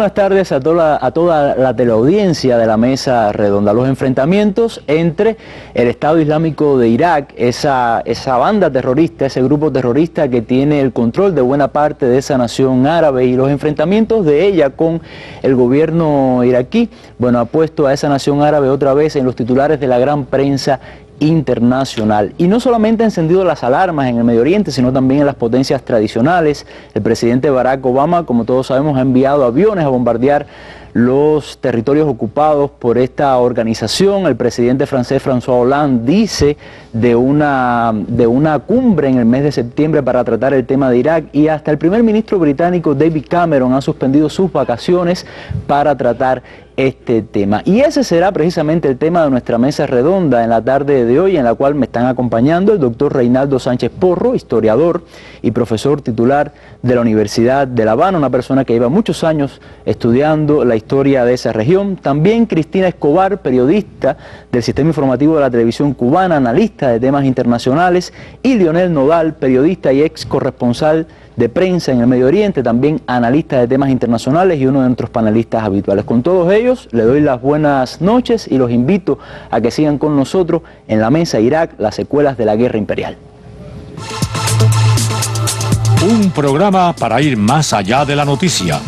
buenas tardes a toda la teleaudiencia de la mesa redonda. Los enfrentamientos entre el Estado Islámico de Irak, esa banda terrorista, ese grupo terrorista que tiene el control de buena parte de esa nación árabe, y los enfrentamientos de ella con el gobierno iraquí, bueno, ha puesto a esa nación árabe otra vez en los titulares de la gran prensa internacional. Y no solamente ha encendido las alarmas en el Medio Oriente, sino también en las potencias tradicionales. El presidente Barack Obama, como todos sabemos, ha enviado aviones a bombardear los territorios ocupados por esta organización. El presidente francés François Hollande dice de una cumbre en el mes de septiembre para tratar el tema de Irak, y hasta el primer ministro británico David Cameron ha suspendido sus vacaciones para tratar este tema. Y ese será precisamente el tema de nuestra mesa redonda en la tarde de hoy, en la cual me están acompañando el doctor Reinaldo Sánchez Porro, historiador y profesor titular de la Universidad de La Habana, una persona que lleva muchos años estudiando la historia de esa región. También Cristina Escobar, periodista del Sistema Informativo de la Televisión Cubana, analista de temas internacionales, y Lionel Nodal, periodista y ex corresponsal de prensa en el Medio Oriente, también analista de temas internacionales y uno de nuestros panelistas habituales. Con todos ellos le doy las buenas noches y los invito a que sigan con nosotros en la mesa Irak, las secuelas de la guerra imperial. Un programa para ir más allá de la noticia.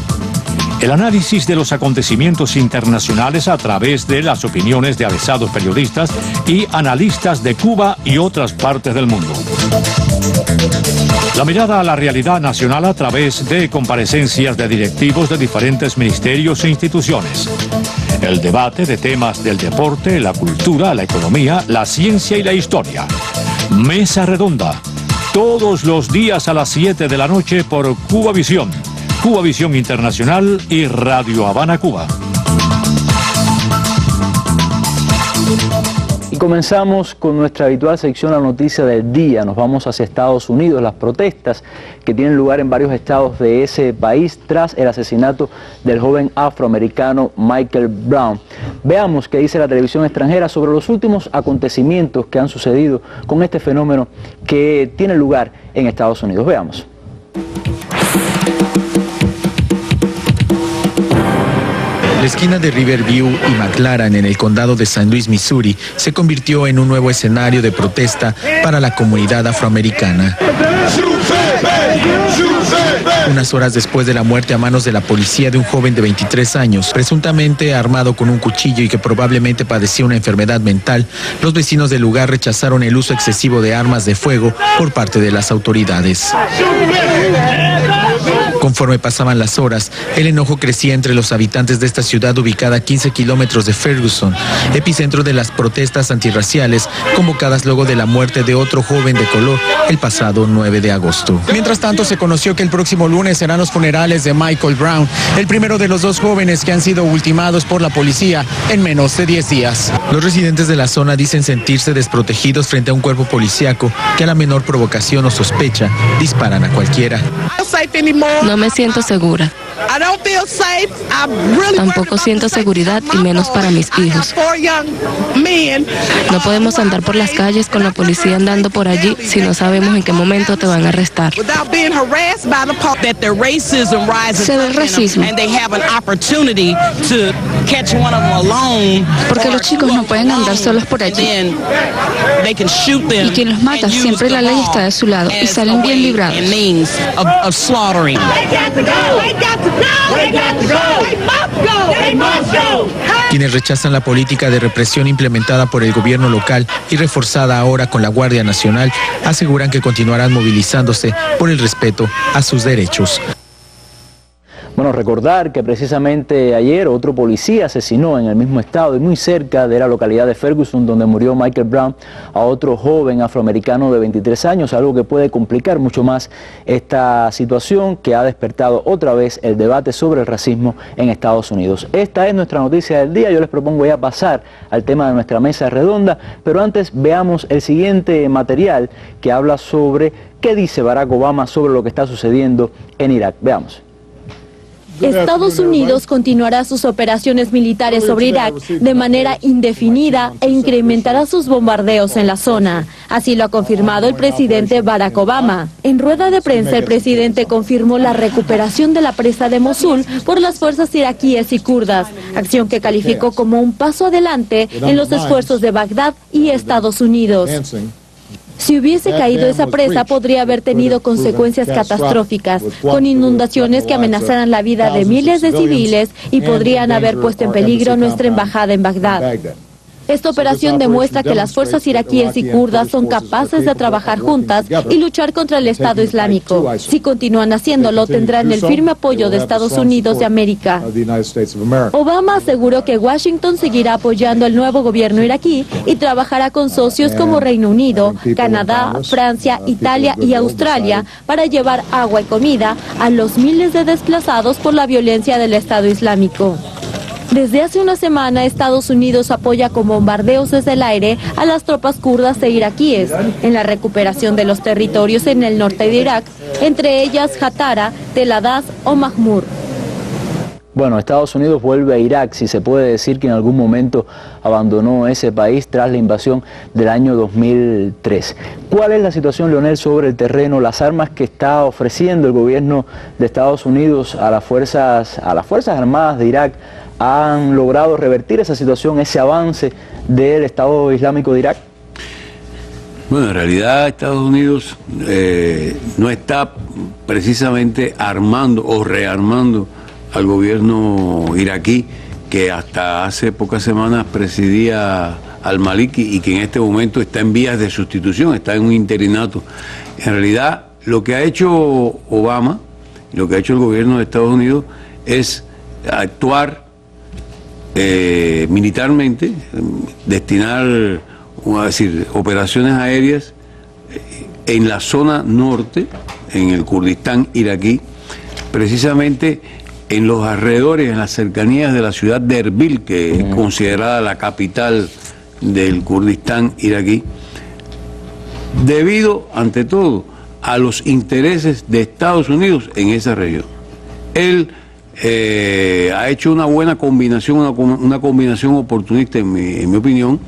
El análisis de los acontecimientos internacionales a través de las opiniones de avesados periodistas y analistas de Cuba y otras partes del mundo. La mirada a la realidad nacional a través de comparecencias de directivos de diferentes ministerios e instituciones. El debate de temas del deporte, la cultura, la economía, la ciencia y la historia. Mesa Redonda. Todos los días a las 7 de la noche por Cubavisión, Cubavisión Internacional y Radio Habana, Cuba. Y comenzamos con nuestra habitual sección, la noticia del día. Nos vamos hacia Estados Unidos, las protestas que tienen lugar en varios estados de ese país tras el asesinato del joven afroamericano Michael Brown. Veamos qué dice la televisión extranjera sobre los últimos acontecimientos que han sucedido con este fenómeno que tiene lugar en Estados Unidos. Veamos. La esquina de Riverview y McLaren en el condado de San Luis, Missouri, se convirtió en un nuevo escenario de protesta para la comunidad afroamericana. Unas horas después de la muerte a manos de la policía de un joven de 23 años, presuntamente armado con un cuchillo y que probablemente padecía una enfermedad mental, los vecinos del lugar rechazaron el uso excesivo de armas de fuego por parte de las autoridades. Conforme pasaban las horas, el enojo crecía entre los habitantes de esta ciudad ubicada a 15 kilómetros de Ferguson, epicentro de las protestas antirraciales convocadas luego de la muerte de otro joven de color el pasado 9 de agosto. Mientras tanto, se conoció que el próximo lunes serán los funerales de Michael Brown, el primero de los dos jóvenes que han sido ultimados por la policía en menos de 10 días. Los residentes de la zona dicen sentirse desprotegidos frente a un cuerpo policíaco que a la menor provocación o sospecha disparan a cualquiera. No me siento segura. Tampoco siento seguridad, y menos para mis hijos. No podemos andar por las calles con la policía andando por allí si no sabemos en qué momento te van a arrestar. Se ve el racismo. Porque los chicos no pueden andar solos por allí. Y quien los mata, siempre la ley está de su lado y salen bien librados. Quienes rechazan la política de represión implementada por el gobierno local y reforzada ahora con la Guardia Nacional, aseguran que continuarán movilizándose por el respeto a sus derechos. Bueno, recordar que precisamente ayer otro policía asesinó en el mismo estado y muy cerca de la localidad de Ferguson, donde murió Michael Brown, a otro joven afroamericano de 23 años, algo que puede complicar mucho más esta situación que ha despertado otra vez el debate sobre el racismo en Estados Unidos. Esta es nuestra noticia del día. Yo les propongo ya pasar al tema de nuestra mesa redonda, pero antes veamos el siguiente material que habla sobre qué dice Barack Obama sobre lo que está sucediendo en Irak. Veamos. Estados Unidos continuará sus operaciones militares sobre Irak de manera indefinida e incrementará sus bombardeos en la zona. Así lo ha confirmado el presidente Barack Obama. En rueda de prensa, el presidente confirmó la recuperación de la presa de Mosul por las fuerzas iraquíes y kurdas, acción que calificó como un paso adelante en los esfuerzos de Bagdad y Estados Unidos. Si hubiese caído esa presa, podría haber tenido consecuencias catastróficas, con inundaciones que amenazaran la vida de miles de civiles y podrían haber puesto en peligro nuestra embajada en Bagdad. Esta operación demuestra que las fuerzas iraquíes y kurdas son capaces de trabajar juntas y luchar contra el Estado Islámico. Si continúan haciéndolo, tendrán el firme apoyo de Estados Unidos de América. Obama aseguró que Washington seguirá apoyando al nuevo gobierno iraquí y trabajará con socios como Reino Unido, Canadá, Francia, Italia y Australia para llevar agua y comida a los miles de desplazados por la violencia del Estado Islámico. Desde hace una semana, Estados Unidos apoya con bombardeos desde el aire a las tropas kurdas e iraquíes en la recuperación de los territorios en el norte de Irak, entre ellas Hatara, Tel Adaz o Mahmur. Bueno, Estados Unidos vuelve a Irak, si se puede decir que en algún momento abandonó ese país tras la invasión del año 2003. ¿Cuál es la situación, Leonel, sobre el terreno, las armas que está ofreciendo el gobierno de Estados Unidos a las Fuerzas Armadas de Irak? ¿Han logrado revertir esa situación, ese avance del Estado Islámico de Irak? Bueno, en realidad Estados Unidos no está precisamente armando o rearmando al gobierno iraquí, que hasta hace pocas semanas presidía al-Maliki y que en este momento está en vías de sustitución, está en un interinato. En realidad, lo que ha hecho Obama, lo que ha hecho el gobierno de Estados Unidos es actuar militarmente, destinar, vamos a decir, operaciones aéreas en la zona norte, en el Kurdistán iraquí, precisamente en los alrededores, en las cercanías de la ciudad de Erbil, que es considerada la capital del Kurdistán iraquí, debido, ante todo, a los intereses de Estados Unidos en esa región. Él ha hecho una buena combinación, una combinación oportunista, en mi opinión.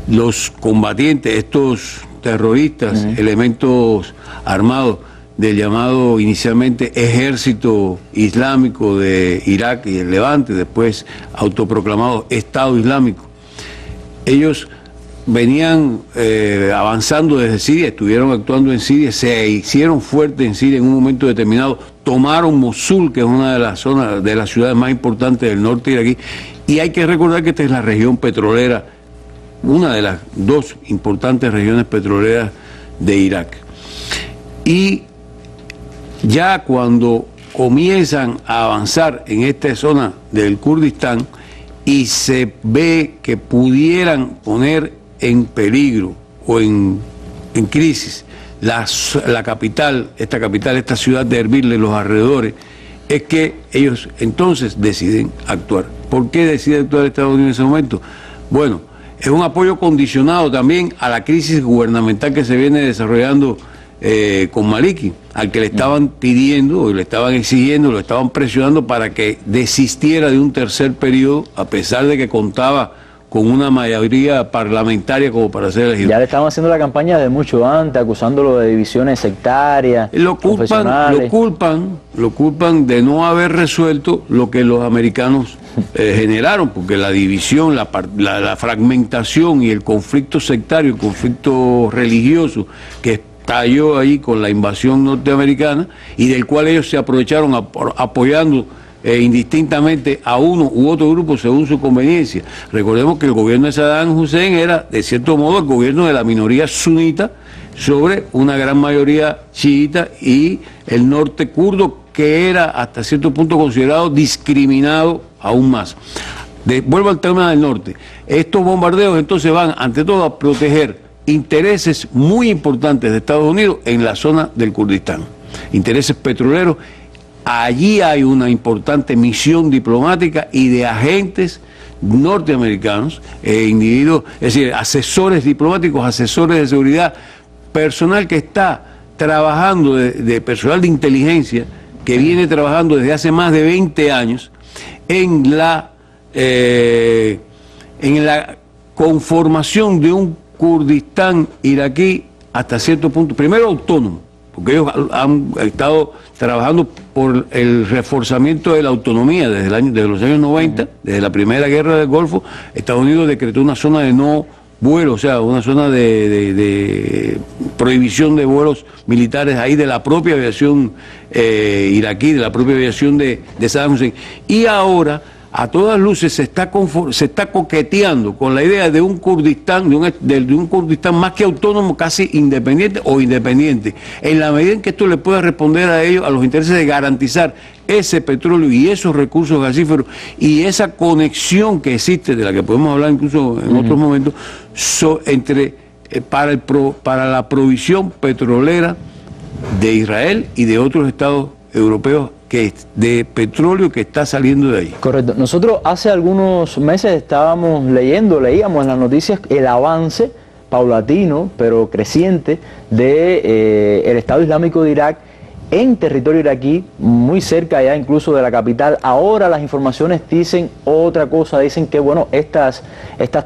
Los combatientes, estos terroristas, elementos armados del llamado inicialmente Ejército Islámico de Irak y el Levante, después autoproclamado Estado Islámico, ellos venían avanzando desde Siria, estuvieron actuando en Siria, se hicieron fuertes en Siria en un momento determinado, tomaron Mosul, que es una de las zonas, de las ciudades más importantes del norte iraquí, y hay que recordar que esta es la región petrolera, una de las dos importantes regiones petroleras de Irak. Y ya cuando comienzan a avanzar en esta zona del Kurdistán y se ve que pudieran poner en peligro o en crisis la capital, esta ciudad de Erbil, de los alrededores, es que ellos entonces deciden actuar. ¿Por qué decide actuar Estados Unidos en ese momento? Bueno, es un apoyo condicionado también a la crisis gubernamental que se viene desarrollando con Maliki, al que le estaban pidiendo, o le estaban exigiendo, lo estaban presionando para que desistiera de un tercer periodo, a pesar de que contaba con una mayoría parlamentaria como para ser elegido. Ya le estaban haciendo la campaña de mucho antes, acusándolo de divisiones sectarias, lo culpan de no haber resuelto lo que los americanos generaron, porque la división, la fragmentación y el conflicto sectario, el conflicto religioso que estalló ahí con la invasión norteamericana y del cual ellos se aprovecharon apoyando indistintamente a uno u otro grupo según su conveniencia. Recordemos que el gobierno de Saddam Hussein era, de cierto modo, el gobierno de la minoría sunita sobre una gran mayoría chiita y el norte kurdo, que era hasta cierto punto considerado discriminado aún más. Vuelvo al tema del norte. Estos bombardeos entonces van, ante todo, a proteger intereses muy importantes de Estados Unidos en la zona del Kurdistán, intereses petroleros. Allí hay una importante misión diplomática y de agentes norteamericanos, individuos, es decir, asesores diplomáticos, asesores de seguridad, personal que está trabajando, de personal de inteligencia, que viene trabajando desde hace más de 20 años en la conformación de un Kurdistán iraquí hasta cierto punto, primero autónomo, porque ellos han estado trabajando por el reforzamiento de la autonomía desde los años 90, desde la primera guerra del Golfo. Estados Unidos decretó una zona de no vuelo, o sea, una zona de prohibición de vuelos militares ahí de la propia aviación iraquí, de la propia aviación de Saddam Hussein. Y ahora, a todas luces, se está coqueteando con la idea de un Kurdistán, de un Kurdistán más que autónomo, casi independiente o independiente, en la medida en que esto le pueda responder a ellos, a los intereses de garantizar ese petróleo y esos recursos gasíferos y esa conexión que existe, de la que podemos hablar incluso en otros momentos, para la provisión petrolera de Israel y de otros estados europeos de petróleo que está saliendo de ahí. Correcto. Nosotros hace algunos meses leíamos en las noticias el avance paulatino, pero creciente, el Estado Islámico de Irak en territorio iraquí, muy cerca ya incluso de la capital. Ahora las informaciones dicen otra cosa, dicen que bueno, estas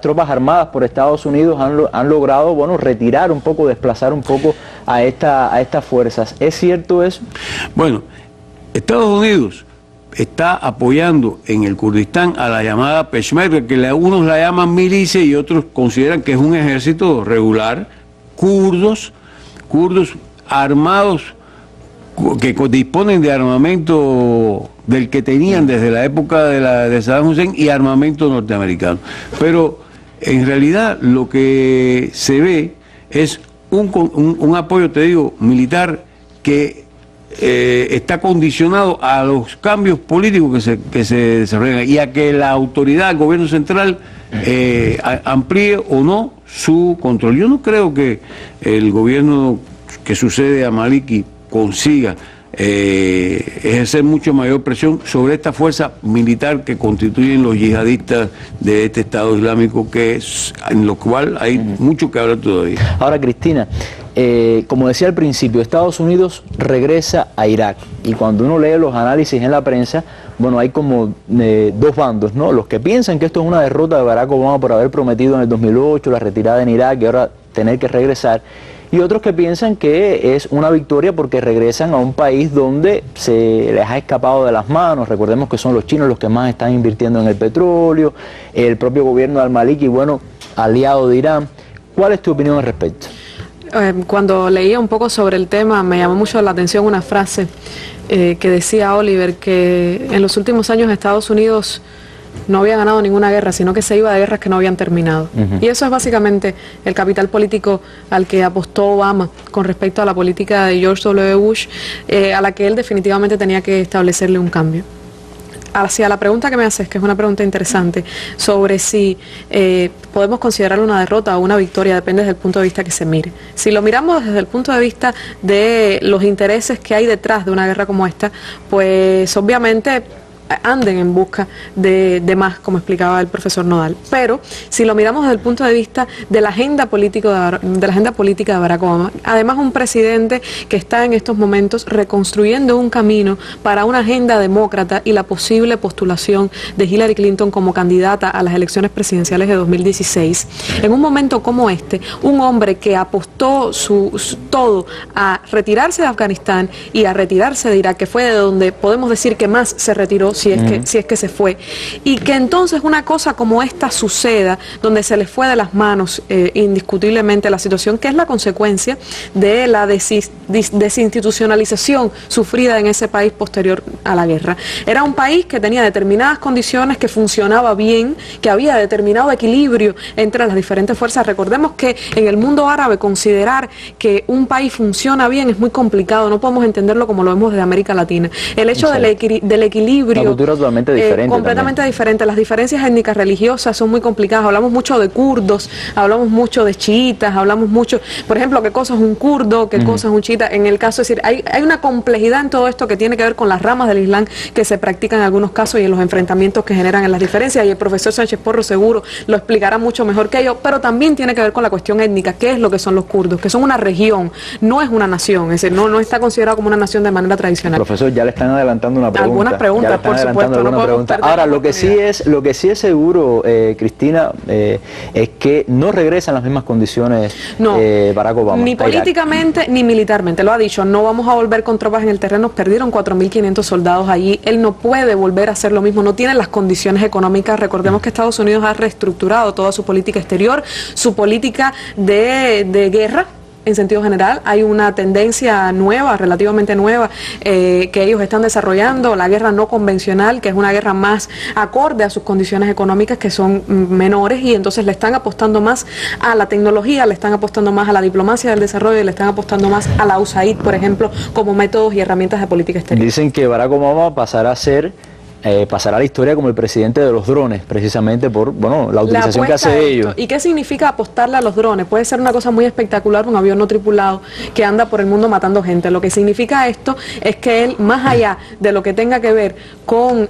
tropas armadas por Estados Unidos han logrado bueno, retirar un poco, desplazar un poco a estas fuerzas. ¿Es cierto eso? Bueno, Estados Unidos está apoyando en el Kurdistán a la llamada Peshmerga, que unos la llaman milicia y otros consideran que es un ejército regular, kurdos armados, que disponen de armamento del que tenían desde la época de Saddam Hussein y armamento norteamericano. Pero en realidad lo que se ve es un apoyo, te digo, militar que está condicionado a los cambios políticos que se desarrollan y a que la autoridad, el gobierno central, amplíe o no su control. Yo no creo que el gobierno que sucede a Maliki consiga ejercer mucho mayor presión sobre esta fuerza militar que constituyen los yihadistas de este Estado Islámico, en lo cual hay mucho que hablar todavía. Ahora, Cristina, como decía al principio, Estados Unidos regresa a Irak y cuando uno lee los análisis en la prensa, bueno, hay como dos bandos, ¿no? Los que piensan que esto es una derrota de Barack Obama por haber prometido en el 2008 la retirada en Irak y ahora tener que regresar, y otros que piensan que es una victoria porque regresan a un país donde se les ha escapado de las manos. Recordemos que son los chinos los que más están invirtiendo en el petróleo, el propio gobierno de al-Maliki, bueno, aliado de Irán. ¿Cuál es tu opinión al respecto? Cuando leía un poco sobre el tema, me llamó mucho la atención una frase que decía Oliver, que en los últimos años Estados Unidos no había ganado ninguna guerra, sino que se iba de guerras que no habían terminado. Y eso es básicamente el capital político al que apostó Obama con respecto a la política de George W. Bush, a la que él definitivamente tenía que establecerle un cambio. Hacia la pregunta que me haces, que es una pregunta interesante, sobre si podemos considerar una derrota o una victoria, depende desde el punto de vista que se mire. Si lo miramos desde el punto de vista de los intereses que hay detrás de una guerra como esta, pues obviamente anden en busca de más, como explicaba el profesor Nodal. Pero si lo miramos desde el punto de vista de la agenda política de Barack Obama, además un presidente que está en estos momentos reconstruyendo un camino para una agenda demócrata y la posible postulación de Hillary Clinton como candidata a las elecciones presidenciales de 2016, en un momento como este, un hombre que apostó todo a retirarse de Afganistán y a retirarse de Irak, que fue de donde podemos decir que más se retiró, si es que se fue, y que entonces una cosa como esta suceda, donde se les fue de las manos indiscutiblemente la situación, que es la consecuencia de la desinstitucionalización sufrida en ese país posterior a la guerra. Era un país que tenía determinadas condiciones, que funcionaba bien, que había determinado equilibrio entre las diferentes fuerzas. Recordemos que en el mundo árabe considerar que un país funciona bien es muy complicado, no podemos entenderlo como lo vemos desde América Latina. El hecho del equilibrio, una cultura totalmente diferente, completamente diferente. Las diferencias étnicas religiosas son muy complicadas. Hablamos mucho de kurdos, hablamos mucho de chiitas, hablamos mucho, por ejemplo, qué cosa es un kurdo, qué cosa es un chiita. En el caso, es decir, hay una complejidad en todo esto que tiene que ver con las ramas del Islam que se practican en algunos casos y en los enfrentamientos que generan en las diferencias, y el profesor Sánchez Porro seguro lo explicará mucho mejor que yo, pero también tiene que ver con la cuestión étnica. ¿Qué es lo que son los kurdos? Que son una región, no es una nación, es decir, no está considerado como una nación de manera tradicional. Profesor, ya le están adelantando una pregunta. Algunas preguntas, están adelantando alguna pregunta. Ahora, lo que sí es seguro, Cristina, es que no regresan las mismas condiciones Barack Obama. Ni políticamente ni militarmente, lo ha dicho, no vamos a volver con tropas en el terreno, perdieron 4.500 soldados allí, él no puede volver a hacer lo mismo, no tiene las condiciones económicas. Recordemos que Estados Unidos ha reestructurado toda su política exterior, su política de guerra. En sentido general, hay una tendencia nueva, relativamente nueva, que ellos están desarrollando, la guerra no convencional, que es una guerra más acorde a sus condiciones económicas, que son menores, y entonces le están apostando más a la tecnología, le están apostando más a la diplomacia del desarrollo, y le están apostando más a la USAID, por ejemplo, como métodos y herramientas de política exterior. Dicen que Barack Obama pasará a la historia como el presidente de los drones, precisamente por la utilización que hace de ellos. ¿Y qué significa apostarle a los drones? Puede ser una cosa muy espectacular, un avión no tripulado que anda por el mundo matando gente. Lo que significa esto es que él, más allá de lo que tenga que ver con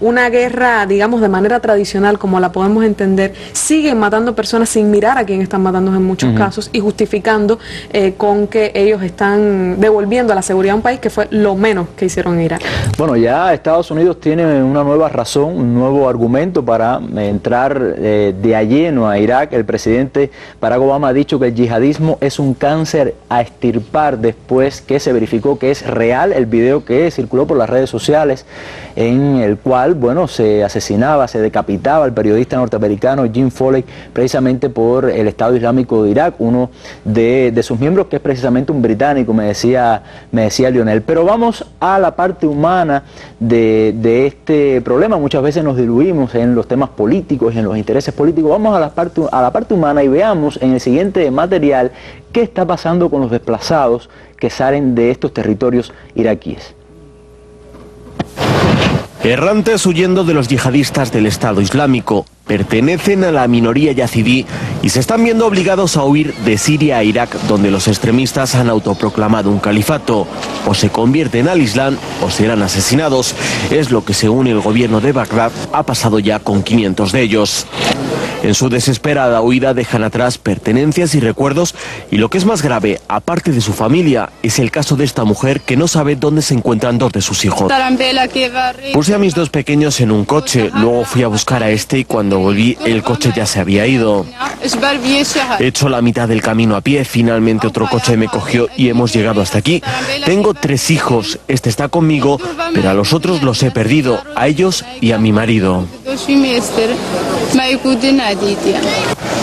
una guerra, digamos, de manera tradicional, como la podemos entender, siguen matando personas sin mirar a quién están matando en muchos casos, y justificando con que ellos están devolviendo a la seguridad a un país que fue lo menos que hicieron en Irak. Bueno, ya Estados Unidos tiene una nueva razón, un nuevo argumento para entrar de a lleno a Irak. El presidente Barack Obama ha dicho que el yihadismo es un cáncer a extirpar, después que se verificó que es real el video que circuló por las redes sociales, en el cual, se asesinaba, se decapitaba al periodista norteamericano Jim Foley, precisamente por el Estado Islámico de Irak, uno de sus miembros, que es precisamente un británico, me decía Lionel. Pero vamos a la parte humana de este problema. Muchas veces nos diluimos en los temas políticos y en los intereses políticos. Vamos a la parte humana y veamos en el siguiente material qué está pasando con los desplazados que salen de estos territorios iraquíes. Errantes huyendo de los yihadistas del Estado Islámico, pertenecen a la minoría yazidí y se están viendo obligados a huir de Siria a Irak, donde los extremistas han autoproclamado un califato. O se convierten al Islam o serán asesinados. Es lo que, según el gobierno de Bagdad, ha pasado ya con 500 de ellos. En su desesperada huida dejan atrás pertenencias y recuerdos, y lo que es más grave, aparte de su familia, es el caso de esta mujer que no sabe dónde se encuentran dos de sus hijos. Puse a mis dos pequeños en un coche, luego fui a buscar a este y cuando volví el coche ya se había ido. He hecho la mitad del camino a pie, finalmente otro coche me cogió y hemos llegado hasta aquí. Tengo 3 hijos, este está conmigo, pero a los otros los he perdido, a ellos y a mi marido.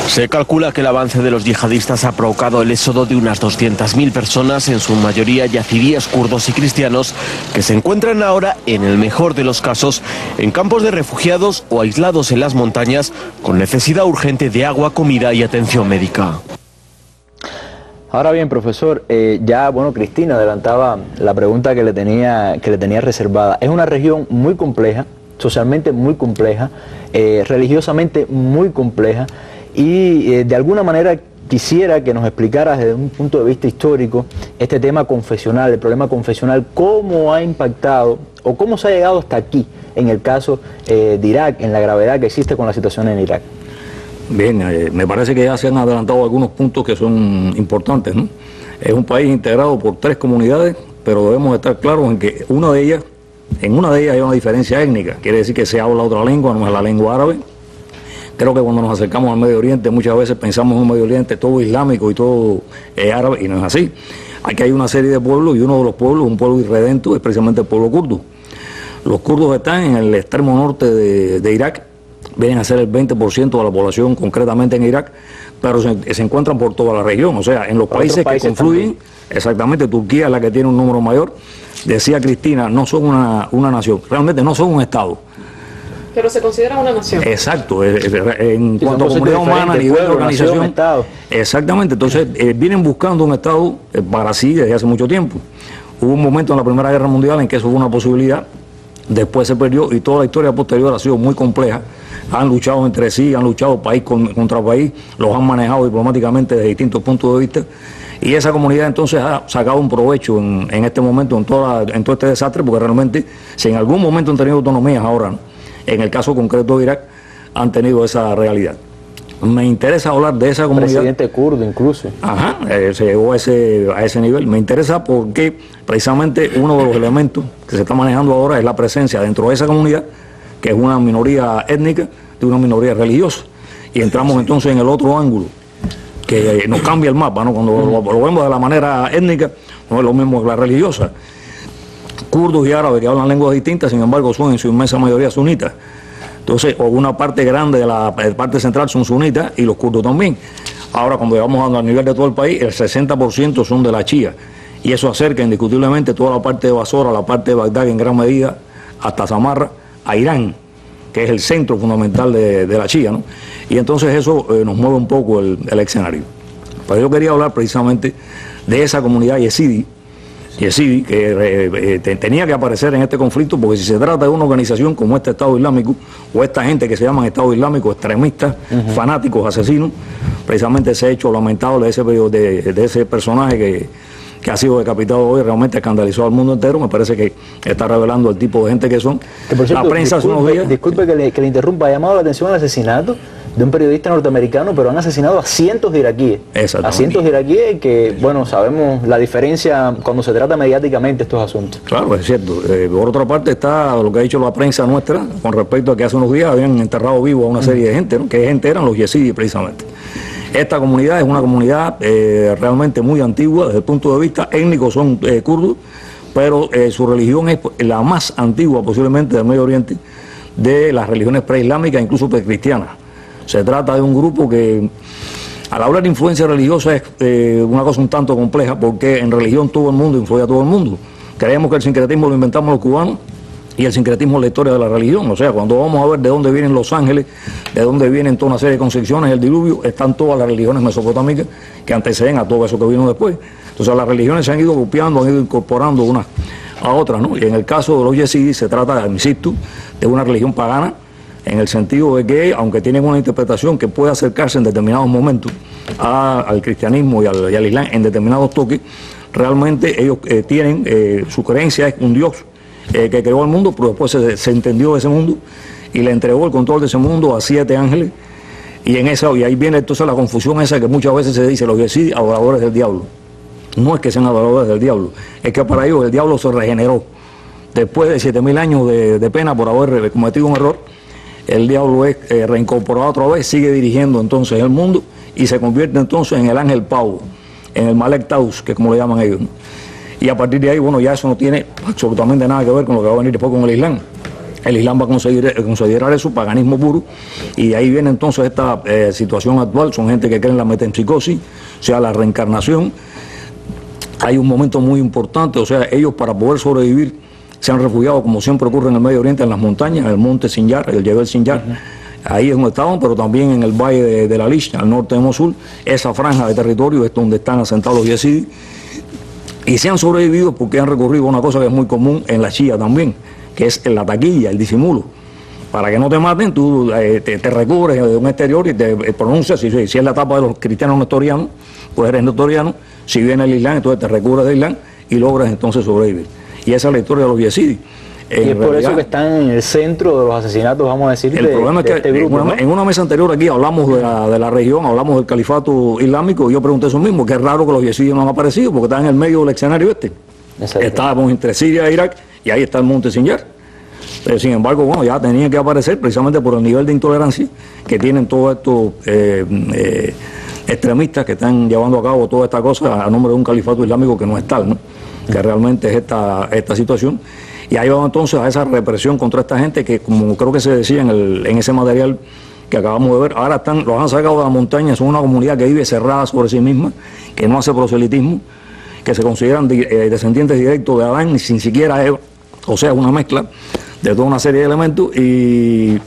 Se calcula que el avance de los yihadistas ha provocado el éxodo de unas 200.000 personas, en su mayoría yazidíes, kurdos y cristianos, que se encuentran ahora, en el mejor de los casos, en campos de refugiados o aislados en las montañas, con necesidad urgente de agua, comida y atención médica. Ahora bien, profesor, Cristina adelantaba la pregunta que le tenía reservada. Es una región muy compleja, socialmente muy compleja, religiosamente muy compleja, y de alguna manera quisiera que nos explicaras desde un punto de vista histórico este tema confesional, el problema confesional, cómo ha impactado o cómo se ha llegado hasta aquí en el caso de Irak, en la gravedad que existe con la situación en Irak. Bien, me parece que ya se han adelantado algunos puntos que son importantes, ¿no? Es un país integrado por 3 comunidades, pero debemos estar claros en que en una de ellas hay una diferencia étnica, quiere decir que se habla otra lengua, no es la lengua árabe. Creo que cuando nos acercamos al Medio Oriente muchas veces pensamos en un Medio Oriente todo islámico y todo árabe, y no es así. Aquí hay una serie de pueblos, y uno de los pueblos, un pueblo irredento, es precisamente el pueblo kurdo. Los kurdos están en el extremo norte de Irak, vienen a ser el 20% de la población concretamente en Irak, pero se encuentran por toda la región, o sea, en los países que confluyen. Exactamente, Turquía es la que tiene un número mayor. Decía Cristina, no son una nación, realmente no son un Estado. Pero se considera una nación. Exacto, en cuanto a comunidad humana, a nivel de organización. Exactamente, entonces vienen buscando un Estado para sí desde hace mucho tiempo. Hubo un momento en la Primera Guerra Mundial en que eso fue una posibilidad, después se perdió y toda la historia posterior ha sido muy compleja. Han luchado entre sí, han luchado país contra país, los han manejado diplomáticamente desde distintos puntos de vista. Y esa comunidad entonces ha sacado un provecho en este momento, en todo este desastre, porque realmente, si en algún momento han tenido autonomías ahora, ¿no? En el caso concreto de Irak, han tenido esa realidad. me interesa hablar de esa comunidad. Presidente kurdo incluso. Ajá, se llegó a ese nivel. Me interesa porque precisamente uno de los elementos que se está manejando ahora es la presencia dentro de esa comunidad, que es una minoría étnica, de una minoría religiosa. Y entramos entonces en el otro ángulo, que nos cambia el mapa, ¿no? Cuando lo vemos de la manera étnica, no es lo mismo que la religiosa. Kurdos y árabes que hablan lenguas distintas, sin embargo, son en su inmensa mayoría sunitas. Entonces, una parte grande de la parte central son sunitas y los kurdos también. Ahora, cuando llegamos a nivel de todo el país, el 60% son de la Shia. Y eso acerca indiscutiblemente toda la parte de Basora, la parte de Bagdad en gran medida, hasta Samarra, a Irán, que es el centro fundamental de la Shia, ¿no? Y entonces eso nos mueve un poco el escenario. Pero yo quería hablar precisamente de esa comunidad yezidi, que tenía que aparecer en este conflicto, porque si se trata de una organización como este Estado Islámico, o esta gente que se llaman Estado Islámico, extremistas, fanáticos, asesinos, precisamente ese hecho lamentable de ese personaje que ha sido decapitado hoy, realmente escandalizó al mundo entero. Me parece que está revelando el tipo de gente que son. Que por cierto, la prensa hace unos días... Disculpe que le interrumpa, ha llamado la atención el asesinato de un periodista norteamericano, pero han asesinado a cientos de iraquíes. A cientos de iraquíes que, bueno, sabemos la diferencia cuando se trata mediáticamente estos asuntos. Claro, es cierto. Por otra parte está lo que ha dicho la prensa nuestra con respecto a que hace unos días habían enterrado vivo a una serie de gente, ¿no? Que gente eran los yezidis precisamente. Esta comunidad es una comunidad realmente muy antigua desde el punto de vista étnico, son kurdos, pero su religión es la más antigua posiblemente del Medio Oriente, de las religiones preislámicas, incluso precristianas. Se trata de un grupo que, al hablar de influencia religiosa, es una cosa un tanto compleja, porque en religión todo el mundo influye a todo el mundo. Creemos que el sincretismo lo inventamos los cubanos, y el sincretismo es la historia de la religión. O sea, cuando vamos a ver de dónde vienen los ángeles, de dónde vienen toda una serie de concepciones, el diluvio, están todas las religiones mesopotámicas que anteceden a todo eso que vino después. Entonces las religiones se han ido copiando, han ido incorporando unas a otras, ¿no? Y en el caso de los yezidis se trata, insisto, de una religión pagana, en el sentido de que, aunque tienen una interpretación que puede acercarse en determinados momentos al cristianismo y al islam en determinados toques, realmente ellos tienen, su creencia es un Dios que creó el mundo, pero después se entendió de ese mundo y le entregó el control de ese mundo a 7 ángeles, y ahí viene entonces la confusión esa que muchas veces se dice, los yezidis adoradores del diablo. No es que sean adoradores del diablo, es que para ellos el diablo se regeneró. Después de 7000 años de pena por haber cometido un error, el diablo es reincorporado otra vez, sigue dirigiendo entonces el mundo y se convierte entonces en el ángel Pau, en el Malek Taus, que es como le llaman ellos, ¿no? Y a partir de ahí, bueno, ya eso no tiene absolutamente nada que ver con lo que va a venir después con el Islam. El Islam va a considerar eso paganismo puro, y de ahí viene entonces esta situación actual. Son gente que cree en la metempsicosis, o sea, la reencarnación. Hay un momento muy importante, o sea, ellos para poder sobrevivir se han refugiado, como siempre ocurre en el Medio Oriente, en las montañas, en el monte Sinjar, el Jebel Sinjar. Ahí es donde estaban, pero también en el valle de la Lish, al norte de Mosul. Esa franja de territorio es donde están asentados los yezidis. Y se han sobrevivido porque han recurrido a una cosa que es muy común en la Shia también, que es la taquilla, el disimulo. Para que no te maten, tú te recubres de un exterior y te pronuncias, si es la etapa de los cristianos nestorianos, pues eres nestoriano. Si viene el Islam, entonces te recubres del Islam y logras entonces sobrevivir. Y esa es la historia de los yezidis. Y es por eso que están en el centro de los asesinatos, vamos a decir, el problema es que este grupo, ¿no? En una mesa anterior aquí hablamos de la región, hablamos del califato islámico, y yo pregunté eso mismo, que es raro que los yezidis no han aparecido, porque están en el medio del escenario este. Estábamos entre Siria e Irak, y ahí está el monte Sinjar. Pero sin embargo, bueno, ya tenían que aparecer precisamente por el nivel de intolerancia que tienen todos estos extremistas que están llevando a cabo toda esta cosa a nombre de un califato islámico que no es tal, ¿no? Que realmente es esta situación. Y ahí vamos entonces a esa represión contra esta gente que, como creo que se decía en ese material que acabamos de ver, ahora los han sacado de la montaña. Son una comunidad que vive cerrada sobre sí misma, que no hace proselitismo, que se consideran descendientes directos de Adán, sin siquiera Eva. O sea, es una mezcla de toda una serie de elementos, y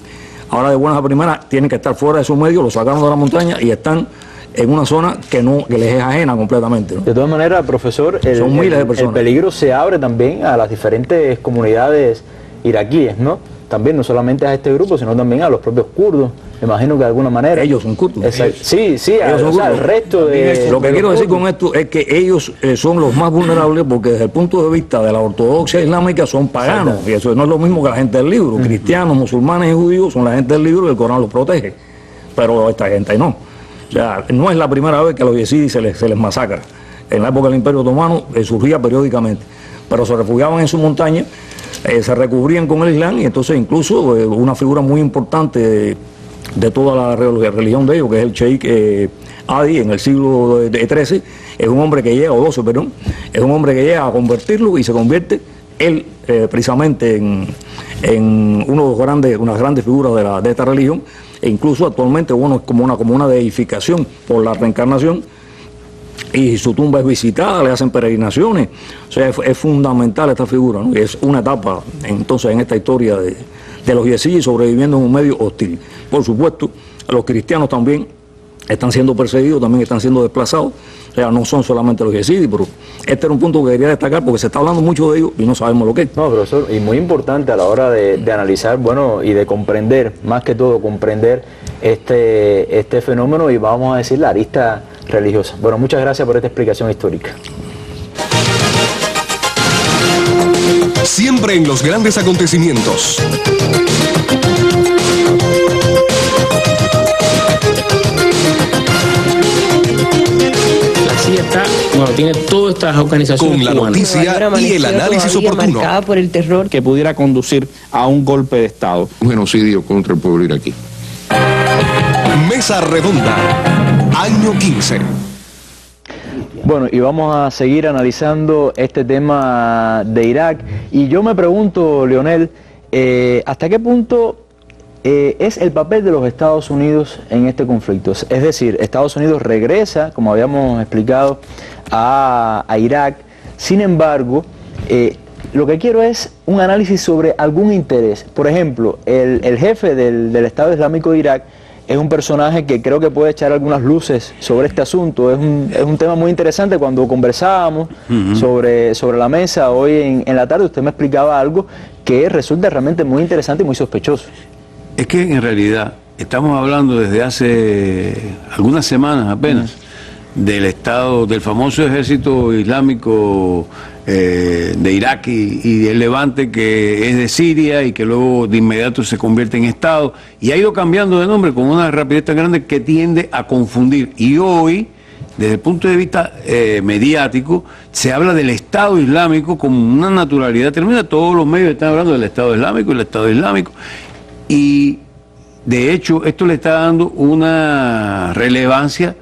ahora de buenas a primeras tienen que estar fuera de su medio, los sacaron de la montaña y están en una zona que les es ajena completamente, ¿no? De todas maneras, profesor, son miles de personas. El peligro se abre también a las diferentes comunidades iraquíes, ¿no? También no solamente a este grupo, sino también a los propios kurdos. Me imagino que de alguna manera... Ellos son kurdos. Sí, al resto de... Lo que quiero decir con esto es que ellos son los más vulnerables, porque desde el punto de vista de la ortodoxia islámica son paganos. Y eso no es lo mismo que la gente del libro. Cristianos, musulmanes y judíos son la gente del libro, y el Corán los protege. pero esta gente no. O sea, no es la primera vez que a los yezidis se les masacra. En la época del Imperio Otomano surgía periódicamente, pero se refugiaban en su montaña, se recubrían con el Islam, y entonces incluso una figura muy importante de toda la religión de ellos, que es el Sheikh Adi, en el siglo XIII, es un hombre que llega, o XII, perdón, es un hombre que llega a convertirlo y se convierte él precisamente en una de las grandes figuras de esta religión, e incluso actualmente es como una edificación por la reencarnación, y su tumba es visitada, le hacen peregrinaciones. O sea, es fundamental esta figura, ¿no? Y es una etapa entonces en esta historia de los yezidis sobreviviendo en un medio hostil. Por supuesto, los cristianos también están siendo perseguidos, también están siendo desplazados. O sea, no son solamente los yezidis, pero este era un punto que quería destacar porque se está hablando mucho de ellos y no sabemos lo que es. No, profesor, y muy importante a la hora de analizar, bueno, y de comprender, más que todo comprender este fenómeno, y vamos a decir la arista religiosa. Bueno, muchas gracias por esta explicación histórica. Siempre en los grandes acontecimientos. Tiene todas estas organizaciones con la noticia y el análisis oportuno marcada por el terror que pudiera conducir a un golpe de Estado. Un genocidio contra el pueblo iraquí. Mesa Redonda, año 15. Bueno, y vamos a seguir analizando este tema de Irak, y yo me pregunto, Leonel, ¿hasta qué punto es el papel de los Estados Unidos en este conflicto? Es decir, Estados Unidos regresa, como habíamos explicado, a Irak. Sin embargo, lo que quiero es un análisis sobre algún interés. Por ejemplo, el jefe del Estado Islámico de Irak es un personaje que creo que puede echar algunas luces sobre este asunto. Es un tema muy interesante. Cuando conversábamos sobre la mesa hoy en la tarde, usted me explicaba algo que resulta realmente muy interesante y muy sospechoso. Es que en realidad estamos hablando desde hace algunas semanas apenas del famoso ejército islámico de Irak y del Levante, que es de Siria y que luego de inmediato se convierte en Estado, y ha ido cambiando de nombre con una rapidez tan grande que tiende a confundir. Y hoy, desde el punto de vista mediático, se habla del Estado Islámico con una naturalidad tremenda. Todos los medios están hablando del Estado Islámico, el Estado Islámico. Y de hecho esto le está dando una relevancia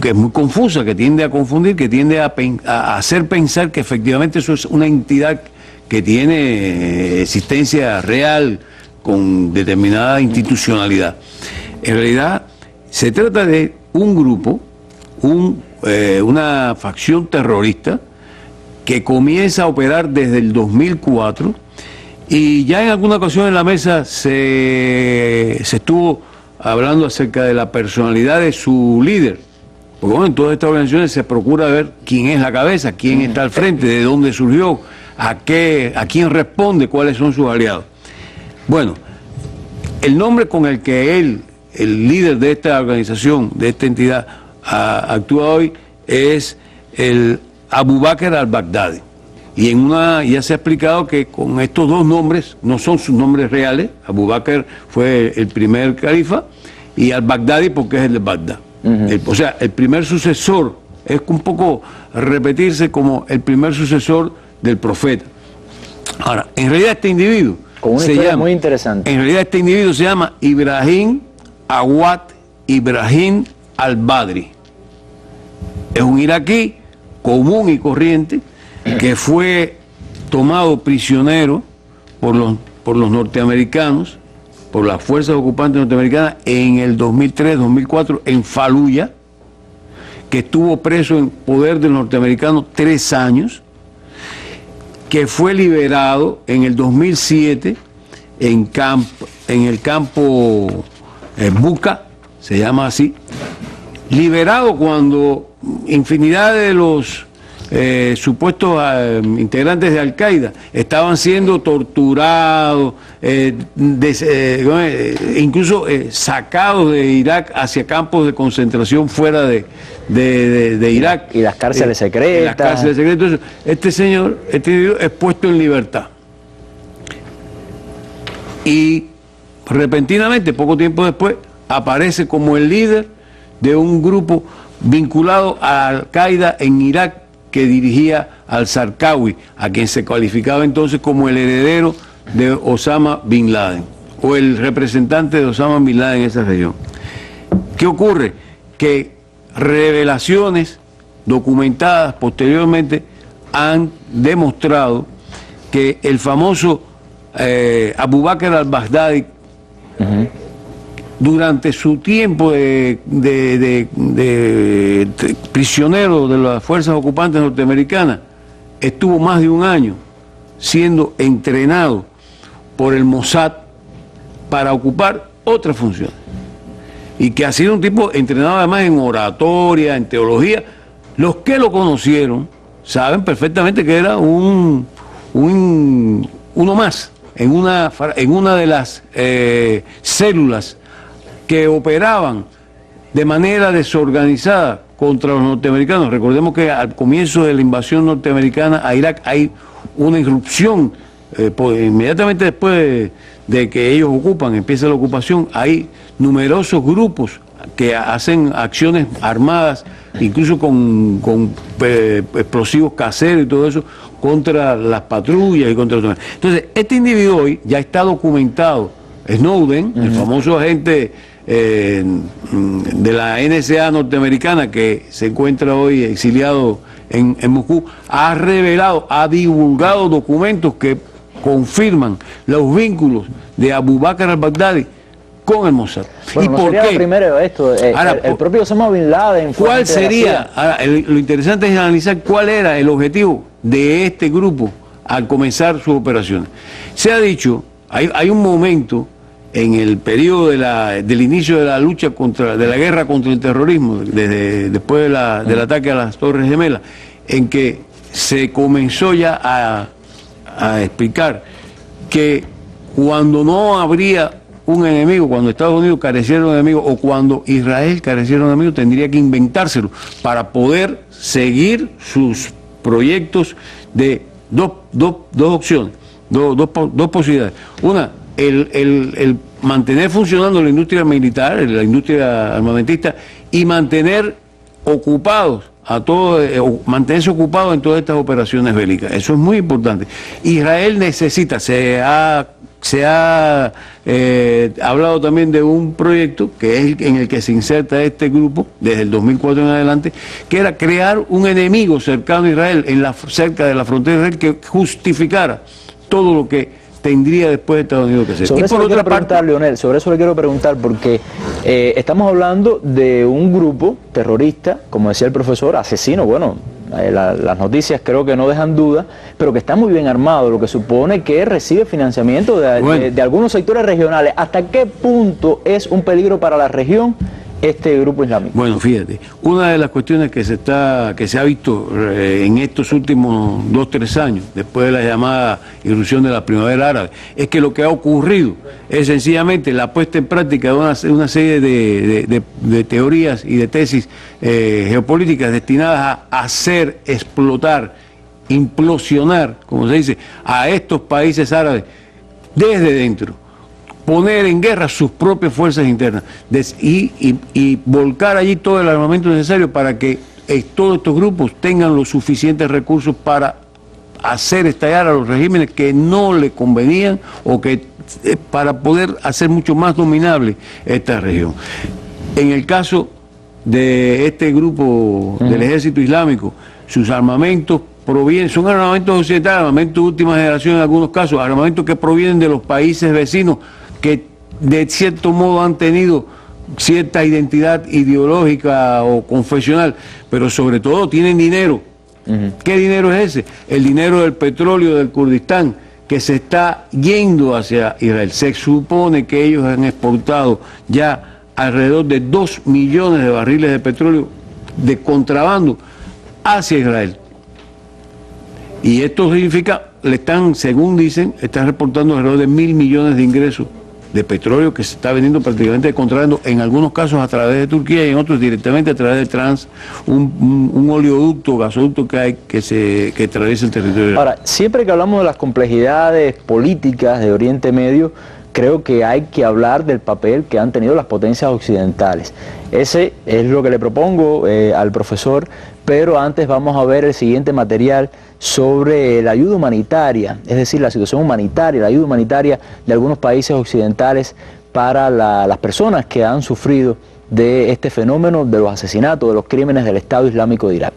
que es muy confusa, que tiende a confundir, que tiende a hacer pensar que efectivamente eso es una entidad que tiene existencia real con determinada institucionalidad. En realidad se trata de un grupo, una facción terrorista que comienza a operar desde el 2004, y ya en alguna ocasión en la mesa se estuvo hablando acerca de la personalidad de su líder. Porque bueno, en todas estas organizaciones se procura ver quién es la cabeza, quién está al frente, de dónde surgió, a quién responde, cuáles son sus aliados. Bueno, el nombre con el que él, el líder de esta organización, de esta entidad, actúa hoy es el Abu Bakr al-Baghdadi. Y ya se ha explicado que con estos dos nombres, no son sus nombres reales. Abu Bakr fue el primer califa, y al-Baghdadi porque es el de Bagdad. O sea, el primer sucesor, es un poco repetirse como el primer sucesor del profeta. Ahora, en realidad este individuo con una historia muy interesante. En realidad este individuo se llama Ibrahim Awad Ibrahim al-Badri. Es un iraquí común y corriente que fue tomado prisionero por los norteamericanos, por las fuerzas ocupantes norteamericanas en el 2003-2004 en Faluya, que estuvo preso en poder del norteamericano 3 años, que fue liberado en el 2007 en el campo Buca, se llama así, liberado cuando infinidad de los supuestos integrantes de Al-Qaeda estaban siendo torturados, incluso sacados de Irak hacia campos de concentración fuera de Irak. Y las cárceles secretas. Las cárceles secretas. Entonces, este señor, este individuo es puesto en libertad. Y repentinamente, poco tiempo después, aparece como el líder de un grupo vinculado a Al-Qaeda en Irak que dirigía al-Zarqawi, a quien se calificaba entonces como el heredero de Osama Bin Laden, o el representante de Osama Bin Laden en esa región. ¿Qué ocurre? Que revelaciones documentadas posteriormente han demostrado que el famoso Abu Bakr al-Baghdadi, durante su tiempo de prisionero de las fuerzas ocupantes norteamericanas, estuvo más de un año siendo entrenado por el Mossad para ocupar otras funciones. Y que ha sido un tipo entrenado además en oratoria, en teología. Los que lo conocieron saben perfectamente que era uno más en una de las células que operaban de manera desorganizada contra los norteamericanos. Recordemos que al comienzo de la invasión norteamericana a Irak hay una irrupción, inmediatamente después de que ellos empieza la ocupación, hay numerosos grupos que hacen acciones armadas, incluso con explosivos caseros y todo eso, contra las patrullas y contra los... Entonces, este individuo hoy ya está documentado. Snowden, el famoso agente de la NSA norteamericana que se encuentra hoy exiliado en Moscú, ha revelado, ha divulgado documentos que confirman los vínculos de Abu Bakr al-Baghdadi con el Mossad. Bueno, ¿y por qué? Primero esto, el propio Osama Bin Laden. ¿Cuál sería? Ahora, lo interesante es analizar cuál era el objetivo de este grupo al comenzar sus operaciones. Se ha dicho, hay un momento en el periodo del inicio de la lucha de la guerra contra el terrorismo, después del ataque a las Torres Gemelas, en que se comenzó ya a explicar que cuando no habría un enemigo, cuando Estados Unidos careciera de un enemigo o cuando Israel careciera de un enemigo, tendría que inventárselo para poder seguir sus proyectos de dos opciones, dos posibilidades. Una, el mantener funcionando la industria militar, la industria armamentista, y mantener ocupados mantenerse ocupado en todas estas operaciones bélicas. Eso es muy importante. Israel necesita, se ha hablado también de un proyecto que es en el que se inserta este grupo desde el 2004 en adelante, que era crear un enemigo cercano a Israel, cerca de la frontera de Israel, que justificara todo lo que tendría después de Estados Unidos que hacer. Sobre eso le quiero preguntar, Leonel, sobre eso le quiero preguntar, porque estamos hablando de un grupo terrorista, como decía el profesor, asesino. Bueno, las noticias creo que no dejan duda, pero que está muy bien armado, lo que supone que recibe financiamiento de algunos sectores regionales. ¿Hasta qué punto es un peligro para la región este grupo islámico? Bueno, fíjate, una de las cuestiones que se ha visto en estos últimos 2-3 años, después de la llamada irrupción de la primavera árabe, es que lo que ha ocurrido es sencillamente la puesta en práctica de una serie de teorías y de tesis geopolíticas destinadas a hacer explotar, implosionar, como se dice, a estos países árabes desde dentro, poner en guerra sus propias fuerzas internas y volcar allí todo el armamento necesario para que todos estos grupos tengan los suficientes recursos para hacer estallar a los regímenes que no le convenían o que para poder hacer mucho más dominable esta región. En el caso de este grupo del ejército islámico, sus armamentos son armamentos occidentales, armamentos de última generación en algunos casos, armamentos que provienen de los países vecinos, que de cierto modo han tenido cierta identidad ideológica o confesional, pero sobre todo tienen dinero. ¿Qué dinero es ese? El dinero del petróleo del Kurdistán, que se está yendo hacia Israel. Se supone que ellos han exportado ya alrededor de 2 millones de barriles de petróleo de contrabando hacia Israel. Y esto significa, según dicen, están reportando alrededor de 1.000 millones de ingresos de petróleo que se está vendiendo prácticamente de contrabando, en algunos casos a través de Turquía y en otros directamente a través de un oleoducto, gasoducto que atraviesa el territorio. Ahora, siempre que hablamos de las complejidades políticas de Oriente Medio, creo que hay que hablar del papel que han tenido las potencias occidentales. Ese es lo que le propongo al profesor, pero antes vamos a ver el siguiente material sobre la ayuda humanitaria, es decir, la situación humanitaria, la ayuda humanitaria de algunos países occidentales para las personas que han sufrido de este fenómeno de los asesinatos, de los crímenes del Estado Islámico de Irak.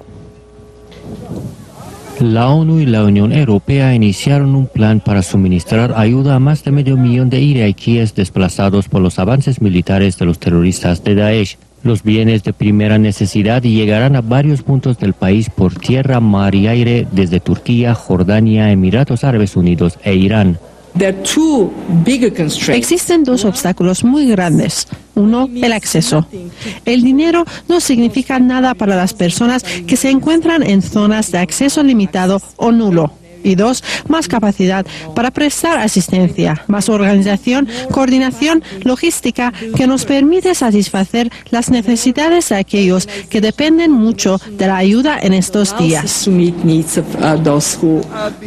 La ONU y la Unión Europea iniciaron un plan para suministrar ayuda a más de 500 000 de iraquíes desplazados por los avances militares de los terroristas de Daesh. Los bienes de primera necesidad llegarán a varios puntos del país por tierra, mar y aire desde Turquía, Jordania, Emiratos Árabes Unidos e Irán. Existen dos obstáculos muy grandes. Uno, el acceso. El dinero no significa nada para las personas que se encuentran en zonas de acceso limitado o nulo. Y dos, más capacidad para prestar asistencia, más organización, coordinación, logística que nos permite satisfacer las necesidades de aquellos que dependen mucho de la ayuda en estos días.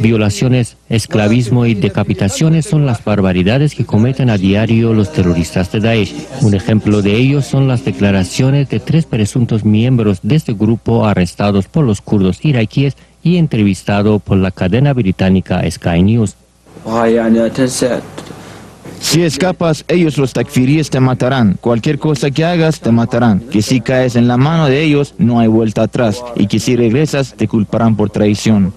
Violaciones, esclavismo y decapitaciones son las barbaridades que cometen a diario los terroristas de Daesh. Un ejemplo de ello son las declaraciones de 3 presuntos miembros de este grupo arrestados por los kurdos iraquíes y entrevistado por la cadena británica Sky News. Si escapas, ellos los takfiríes te matarán. Cualquier cosa que hagas, te matarán. Que si caes en la mano de ellos, no hay vuelta atrás. Y que si regresas, te culparán por traición.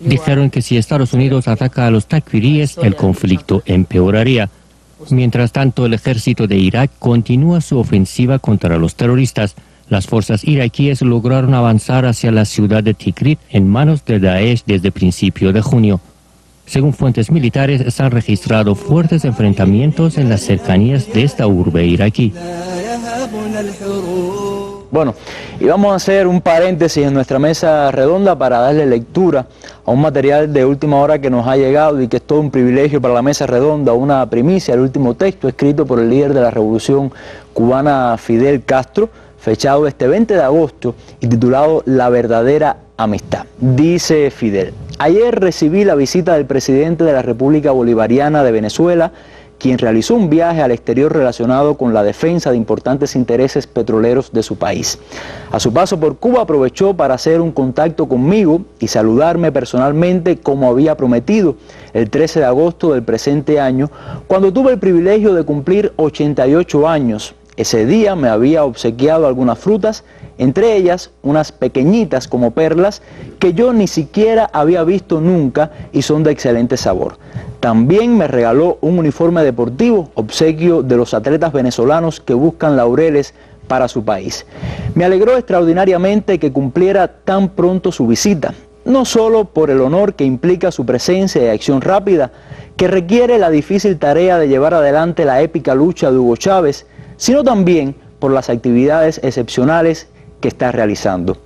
Dijeron que si Estados Unidos ataca a los takfiríes, el conflicto empeoraría. Mientras tanto, el ejército de Irak continúa su ofensiva contra los terroristas. Las fuerzas iraquíes lograron avanzar hacia la ciudad de Tikrit en manos de Daesh desde principio de junio. Según fuentes militares, se han registrado fuertes enfrentamientos en las cercanías de esta urbe iraquí. Bueno, y vamos a hacer un paréntesis en nuestra mesa redonda para darle lectura a un material de última hora que nos ha llegado y que es todo un privilegio para la mesa redonda, una primicia, el último texto escrito por el líder de la Revolución Cubana, Fidel Castro, fechado este 20 de agosto y titulado La verdadera amistad. Dice Fidel: ayer recibí la visita del presidente de la República Bolivariana de Venezuela, quien realizó un viaje al exterior relacionado con la defensa de importantes intereses petroleros de su país. A su paso por Cuba aprovechó para hacer un contacto conmigo y saludarme personalmente como había prometido el 13 de agosto del presente año, cuando tuve el privilegio de cumplir 88 años. Ese día me había obsequiado algunas frutas, entre ellas unas pequeñitas como perlas que yo ni siquiera había visto nunca y son de excelente sabor. También me regaló un uniforme deportivo, obsequio de los atletas venezolanos que buscan laureles para su país. Me alegró extraordinariamente que cumpliera tan pronto su visita, no solo por el honor que implica su presencia y acción rápida, que requiere la difícil tarea de llevar adelante la épica lucha de Hugo Chávez, sino también por las actividades excepcionales que está realizando.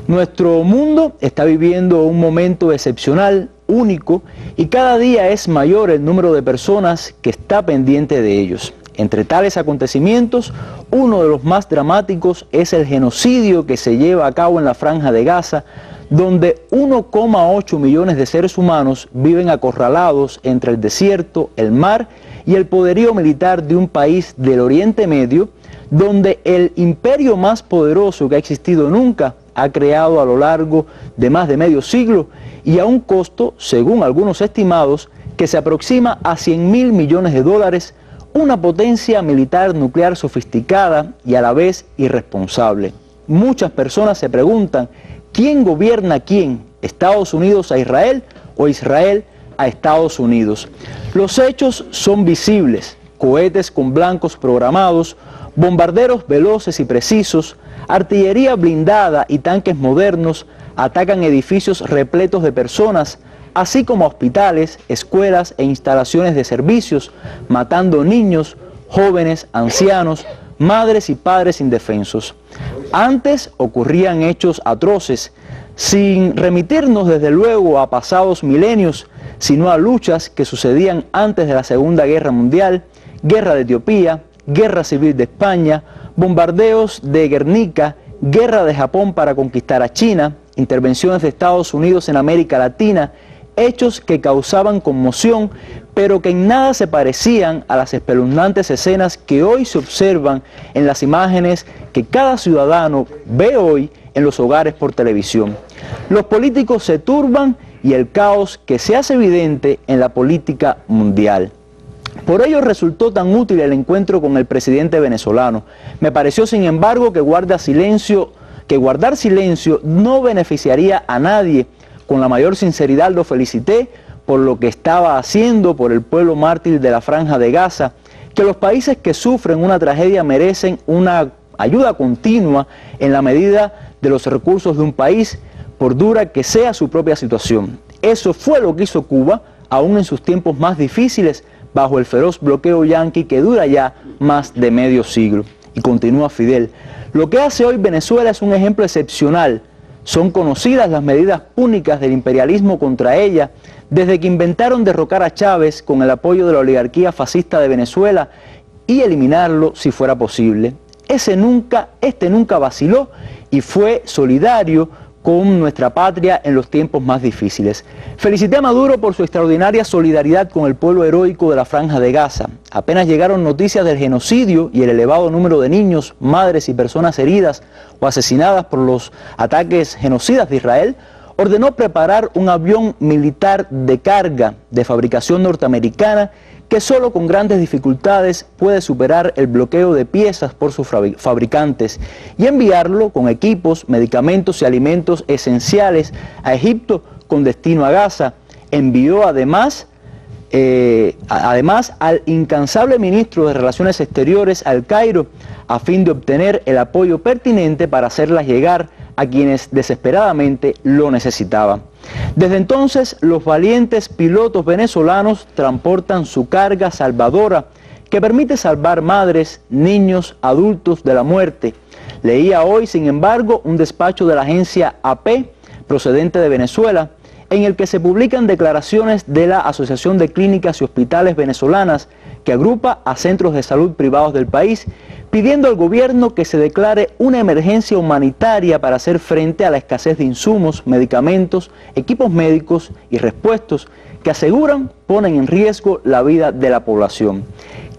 Nuestro mundo está viviendo un momento excepcional, único, y cada día es mayor el número de personas que está pendiente de ellos. Entre tales acontecimientos, uno de los más dramáticos es el genocidio que se lleva a cabo en la Franja de Gaza, donde 1,8 millones de seres humanos viven acorralados entre el desierto, el mar y el poderío militar de un país del Oriente Medio, donde el imperio más poderoso que ha existido nunca ha creado a lo largo de más de medio siglo y a un costo, según algunos estimados, que se aproxima a 100.000 millones de dólares, una potencia militar nuclear sofisticada y a la vez irresponsable. Muchas personas se preguntan, ¿quién gobierna a quién? ¿Estados Unidos a Israel o Israel a Estados Unidos? Los hechos son visibles: cohetes con blancos programados, bombarderos veloces y precisos, artillería blindada y tanques modernos atacan edificios repletos de personas, así como hospitales, escuelas e instalaciones de servicios, matando niños, jóvenes, ancianos, madres y padres indefensos. Antes ocurrían hechos atroces, sin remitirnos desde luego a pasados milenios, sino a luchas que sucedían antes de la Segunda Guerra Mundial, Guerra de Etiopía, Guerra Civil de España, bombardeos de Guernica, Guerra de Japón para conquistar a China, intervenciones de Estados Unidos en América Latina, hechos que causaban conmoción, pero que en nada se parecían a las espeluznantes escenas que hoy se observan en las imágenes que cada ciudadano ve hoy en los hogares por televisión. Los políticos se turban y el caos que se hace evidente en la política mundial. Por ello resultó tan útil el encuentro con el presidente venezolano. Me pareció, sin embargo, que guardar silencio no beneficiaría a nadie. Con la mayor sinceridad lo felicité por lo que estaba haciendo por el pueblo mártir de la Franja de Gaza, que los países que sufren una tragedia merecen una ayuda continua en la medida de los recursos de un país, por dura que sea su propia situación. Eso fue lo que hizo Cuba, aún en sus tiempos más difíciles, bajo el feroz bloqueo yanqui que dura ya más de medio siglo. Y continúa Fidel: lo que hace hoy Venezuela es un ejemplo excepcional. Son conocidas las medidas púnicas del imperialismo contra ella, desde que intentaron derrocar a Chávez con el apoyo de la oligarquía fascista de Venezuela y eliminarlo si fuera posible. Este nunca vaciló y fue solidario con nuestra patria en los tiempos más difíciles. Felicité a Maduro por su extraordinaria solidaridad con el pueblo heroico de la Franja de Gaza. Apenas llegaron noticias del genocidio y el elevado número de niños, madres y personas heridas o asesinadas por los ataques genocidas de Israel, ordenó preparar un avión militar de carga de fabricación norteamericana que solo con grandes dificultades puede superar el bloqueo de piezas por sus fabricantes, y enviarlo con equipos, medicamentos y alimentos esenciales a Egipto con destino a Gaza. Envió además al incansable ministro de Relaciones Exteriores al Cairo a fin de obtener el apoyo pertinente para hacerlas llegar a quienes desesperadamente lo necesitaban. Desde entonces, los valientes pilotos venezolanos transportan su carga salvadora que permite salvar madres, niños, adultos de la muerte. Leía hoy, sin embargo, un despacho de la agencia AP, procedente de Venezuela, en el que se publican declaraciones de la Asociación de Clínicas y Hospitales Venezolanas, que agrupa a centros de salud privados del país, pidiendo al gobierno que se declare una emergencia humanitaria para hacer frente a la escasez de insumos, medicamentos, equipos médicos y repuestos que aseguran ponen en riesgo la vida de la población.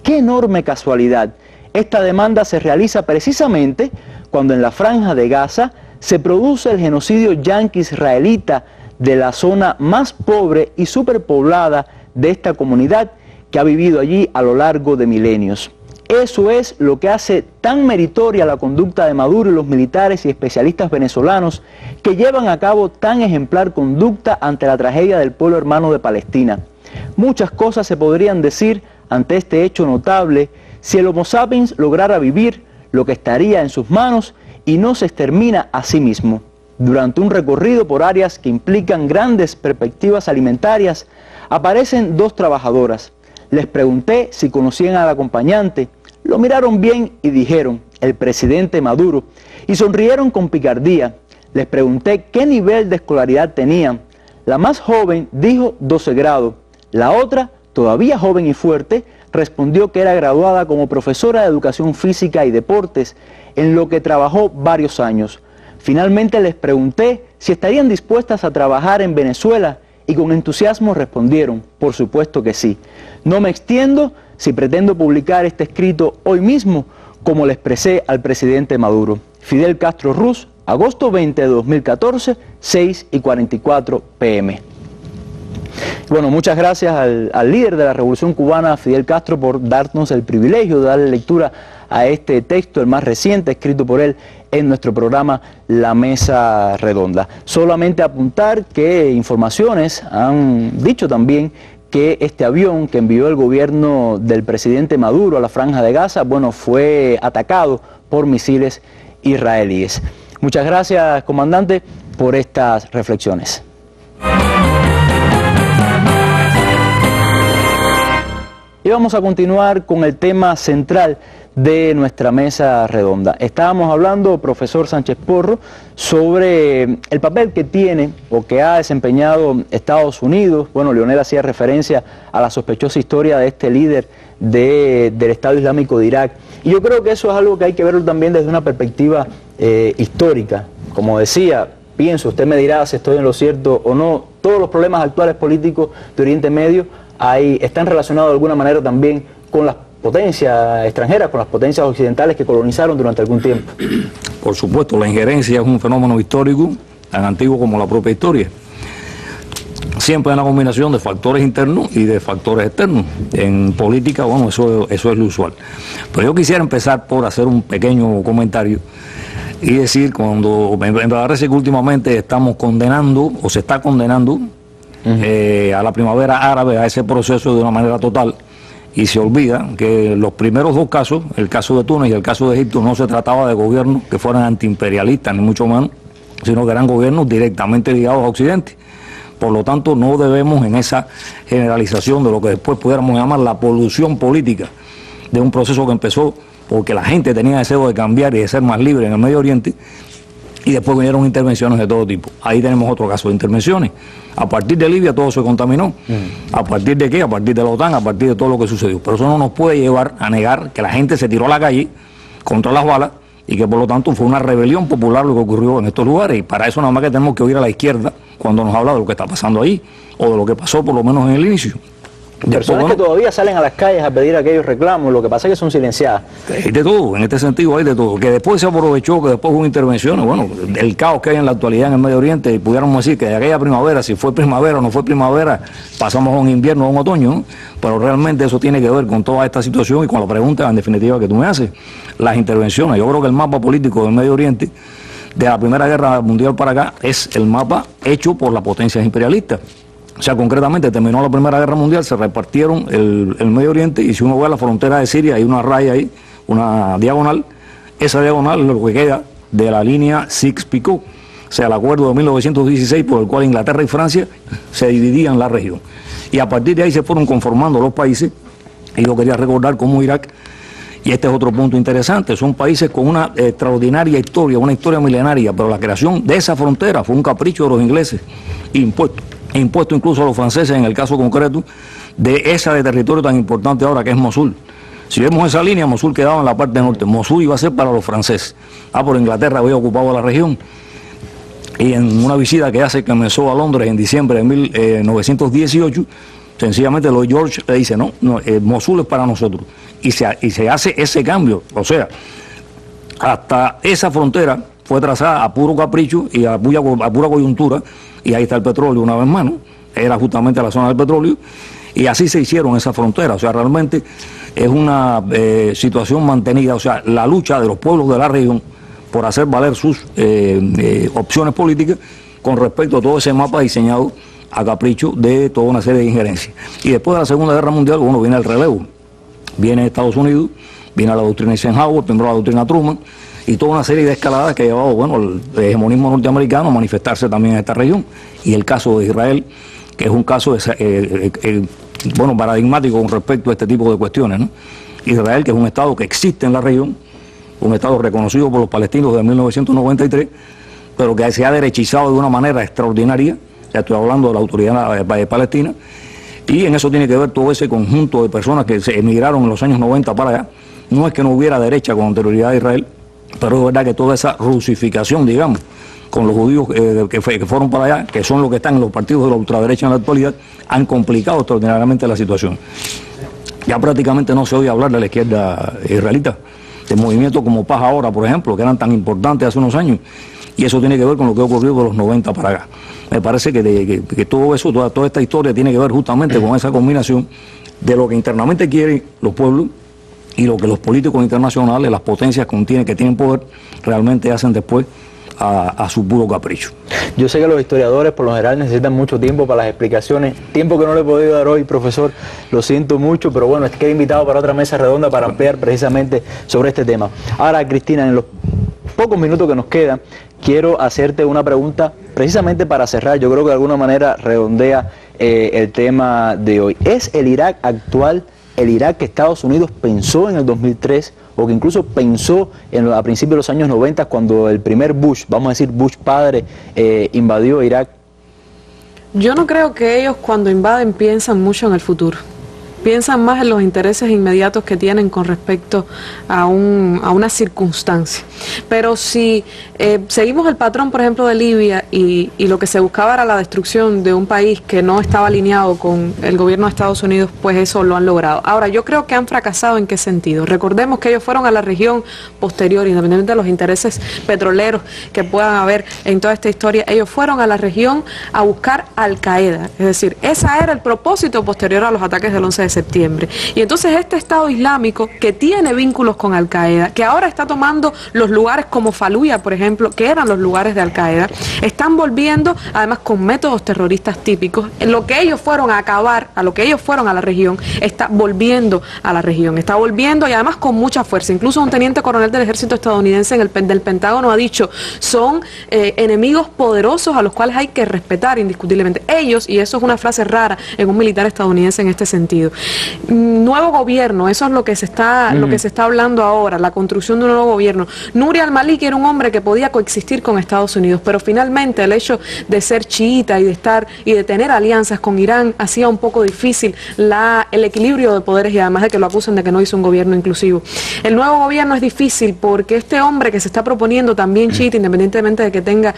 ¡Qué enorme casualidad! Esta demanda se realiza precisamente cuando en la Franja de Gaza se produce el genocidio yanqui-israelita de la zona más pobre y superpoblada de esta comunidad que ha vivido allí a lo largo de milenios. Eso es lo que hace tan meritoria la conducta de Maduro y los militares y especialistas venezolanos que llevan a cabo tan ejemplar conducta ante la tragedia del pueblo hermano de Palestina. Muchas cosas se podrían decir ante este hecho notable si el Homo sapiens lograra vivir lo que estaría en sus manos y no se extermina a sí mismo. Durante un recorrido por áreas que implican grandes perspectivas alimentarias, aparecen dos trabajadoras. Les pregunté si conocían al acompañante. Lo miraron bien y dijeron: el presidente Maduro, y sonrieron con picardía. Les pregunté qué nivel de escolaridad tenían. La más joven dijo 12 grados. La otra, todavía joven y fuerte, respondió que era graduada como profesora de educación física y deportes, en lo que trabajó varios años. Finalmente les pregunté si estarían dispuestas a trabajar en Venezuela y con entusiasmo respondieron: por supuesto que sí. No me extiendo si pretendo publicar este escrito hoy mismo, como le expresé al presidente Maduro. Fidel Castro Ruz, agosto 20 de 2014, 6:44 p.m. Bueno, muchas gracias al líder de la Revolución Cubana, Fidel Castro, por darnos el privilegio de darle lectura a este texto, el más reciente, escrito por él en nuestro programa La Mesa Redonda. Solamente apuntar que informaciones han dicho también que este avión que envió el gobierno del presidente Maduro a la Franja de Gaza, bueno, fue atacado por misiles israelíes. Muchas gracias, comandante, por estas reflexiones. Y vamos a continuar con el tema central de nuestra mesa redonda. Estábamos hablando, profesor Sánchez Porro, sobre el papel que tiene o que ha desempeñado Estados Unidos. Bueno, Leonel hacía referencia a la sospechosa historia de este líder del Estado Islámico de Irak. Y yo creo que eso es algo que hay que verlo también desde una perspectiva histórica. Como decía, pienso, usted me dirá si estoy en lo cierto o no, todos los problemas actuales políticos de Oriente Medio están relacionados de alguna manera también con las potencias extranjeras, con las potencias occidentales que colonizaron durante algún tiempo. Por supuesto, la injerencia es un fenómeno histórico tan antiguo como la propia historia. Siempre hay una combinación de factores internos y de factores externos. En política, bueno, eso es lo usual. Pero yo quisiera empezar por hacer un pequeño comentario y decir, cuando me parece que últimamente estamos condenando, o se está condenando, a la primavera árabe, a ese proceso de una manera total, y se olvida que los primeros dos casos, el caso de Túnez y el caso de Egipto, no se trataba de gobiernos que fueran antiimperialistas, ni mucho menos, sino que eran gobiernos directamente ligados a Occidente. Por lo tanto, no debemos en esa generalización de lo que después pudiéramos llamar la polución política de un proceso que empezó porque la gente tenía deseo de cambiar y de ser más libre en el Medio Oriente, y después vinieron intervenciones de todo tipo. Ahí tenemos otro caso de intervenciones. A partir de Libia todo se contaminó. ¿A partir de qué? A partir de la OTAN, a partir de todo lo que sucedió. Pero eso no nos puede llevar a negar que la gente se tiró a la calle contra las balas y que por lo tanto fue una rebelión popular lo que ocurrió en estos lugares. Y para eso nada más que tenemos que oír a la izquierda cuando nos habla de lo que está pasando ahí, o de lo que pasó por lo menos en el inicio. Personas que todavía salen a las calles a pedir aquellos reclamos, lo que pasa es que son silenciadas. Hay de todo, en este sentido hay de todo. Que después se aprovechó, que después hubo intervenciones, bueno, el caos que hay en la actualidad en el Medio Oriente, y pudiéramos decir que de aquella primavera, si fue primavera o no fue primavera, pasamos a un invierno o un otoño, ¿no? Pero realmente eso tiene que ver con toda esta situación y con la pregunta en definitiva que tú me haces, las intervenciones. Yo creo que el mapa político del Medio Oriente, de la Primera Guerra Mundial para acá, es el mapa hecho por las potencias imperialistas. O sea, concretamente terminó la Primera Guerra Mundial, se repartieron el Medio Oriente, y si uno ve la frontera de Siria, hay una raya ahí, una diagonal. Esa diagonal es lo que queda de la línea Sykes-Picot, o sea, el acuerdo de 1916 por el cual Inglaterra y Francia se dividían la región. Y a partir de ahí se fueron conformando los países, y yo quería recordar cómo Irak, y este es otro punto interesante, son países con una extraordinaria historia, una historia milenaria, pero la creación de esa frontera fue un capricho de los ingleses, impuesto incluso a los franceses en el caso concreto de esa de territorio tan importante ahora que es Mosul. Si vemos esa línea, Mosul quedaba en la parte norte, Mosul iba a ser para los franceses, por Inglaterra había ocupado la región. Y en una visita que hace, que comenzó a Londres en diciembre de 1918, sencillamente Lloyd George le dice, no, Mosul es para nosotros, y se hace ese cambio. O sea, hasta esa frontera fue trazada a puro capricho y a pura coyuntura, y ahí está el petróleo una vez más, ¿no? Era justamente la zona del petróleo, y así se hicieron esas fronteras. O sea, realmente es una situación mantenida, o sea, la lucha de los pueblos de la región por hacer valer sus opciones políticas con respecto a todo ese mapa diseñado a capricho de toda una serie de injerencias. Y después de la Segunda Guerra Mundial, bueno, viene el relevo, viene Estados Unidos, viene la doctrina Eisenhower, primero la doctrina Truman, y toda una serie de escaladas que ha llevado, bueno, el hegemonismo norteamericano a manifestarse también en esta región. Y el caso de Israel, que es un caso bueno, paradigmático con respecto a este tipo de cuestiones, ¿no? Israel, que es un Estado que existe en la región, un Estado reconocido por los palestinos desde 1993, pero que se ha derechizado de una manera extraordinaria. Ya estoy hablando de la autoridad palestina, y en eso tiene que ver todo ese conjunto de personas que se emigraron en los años 90 para allá. No es que no hubiera derecha con anterioridad a Israel, pero es verdad que toda esa rusificación, digamos, con los judíos que fueron para allá, que son los que están en los partidos de la ultraderecha en la actualidad, han complicado extraordinariamente la situación. Ya prácticamente no se oye hablar de la izquierda israelita, de movimientos como Paz Ahora, por ejemplo, que eran tan importantes hace unos años, y eso tiene que ver con lo que ha ocurrido de los 90 para acá. Me parece que todo eso, toda esta historia tiene que ver justamente con esa combinación de lo que internamente quieren los pueblos y lo que los políticos internacionales, las potencias que tienen poder, realmente hacen después a su puro capricho. Yo sé que los historiadores por lo general necesitan mucho tiempo para las explicaciones, tiempo que no le he podido dar hoy, profesor, lo siento mucho, pero bueno, quedé invitado para otra mesa redonda para ampliar precisamente sobre este tema. Ahora, Cristina, en los pocos minutos que nos quedan, quiero hacerte una pregunta precisamente para cerrar. Yo creo que de alguna manera redondea el tema de hoy. ¿Es el Irak actual el Irak que Estados Unidos pensó en el 2003 o que incluso pensó a principios de los años 90 cuando el primer Bush, vamos a decir Bush padre, invadió Irak? Yo no creo que ellos cuando invaden piensan mucho en el futuro. piensan más en los intereses inmediatos que tienen con respecto a una circunstancia. Pero si seguimos el patrón, por ejemplo, de Libia y lo que se buscaba era la destrucción de un país que no estaba alineado con el gobierno de Estados Unidos, pues eso lo han logrado. Ahora, yo creo que han fracasado. ¿En qué sentido? Recordemos que ellos fueron a la región posterior, independientemente de los intereses petroleros que puedan haber en toda esta historia, ellos fueron a la región a buscar Al-Qaeda. Es decir, ese era el propósito posterior a los ataques del 11 de septiembre. Y entonces este Estado Islámico, que tiene vínculos con Al-Qaeda, que ahora está tomando los lugares como Faluya, por ejemplo, que eran los lugares de Al-Qaeda, están volviendo, además con métodos terroristas típicos, en lo que ellos fueron a acabar, a lo que ellos fueron a la región, está volviendo a la región, está volviendo y además con mucha fuerza. Incluso un teniente coronel del ejército estadounidense del Pentágono ha dicho, son enemigos poderosos a los cuales hay que respetar indiscutiblemente. Ellos, y eso es una frase rara en un militar estadounidense en este sentido, nuevo gobierno, eso es lo que se está hablando ahora, la construcción de un nuevo gobierno. Nuri al-Maliki era un hombre que podía coexistir con Estados Unidos, pero finalmente el hecho de ser chiita y de tener alianzas con Irán hacía un poco difícil el equilibrio de poderes, y además de que lo acusan de que no hizo un gobierno inclusivo. El nuevo gobierno es difícil porque este hombre que se está proponiendo también chiita, independientemente de que tenga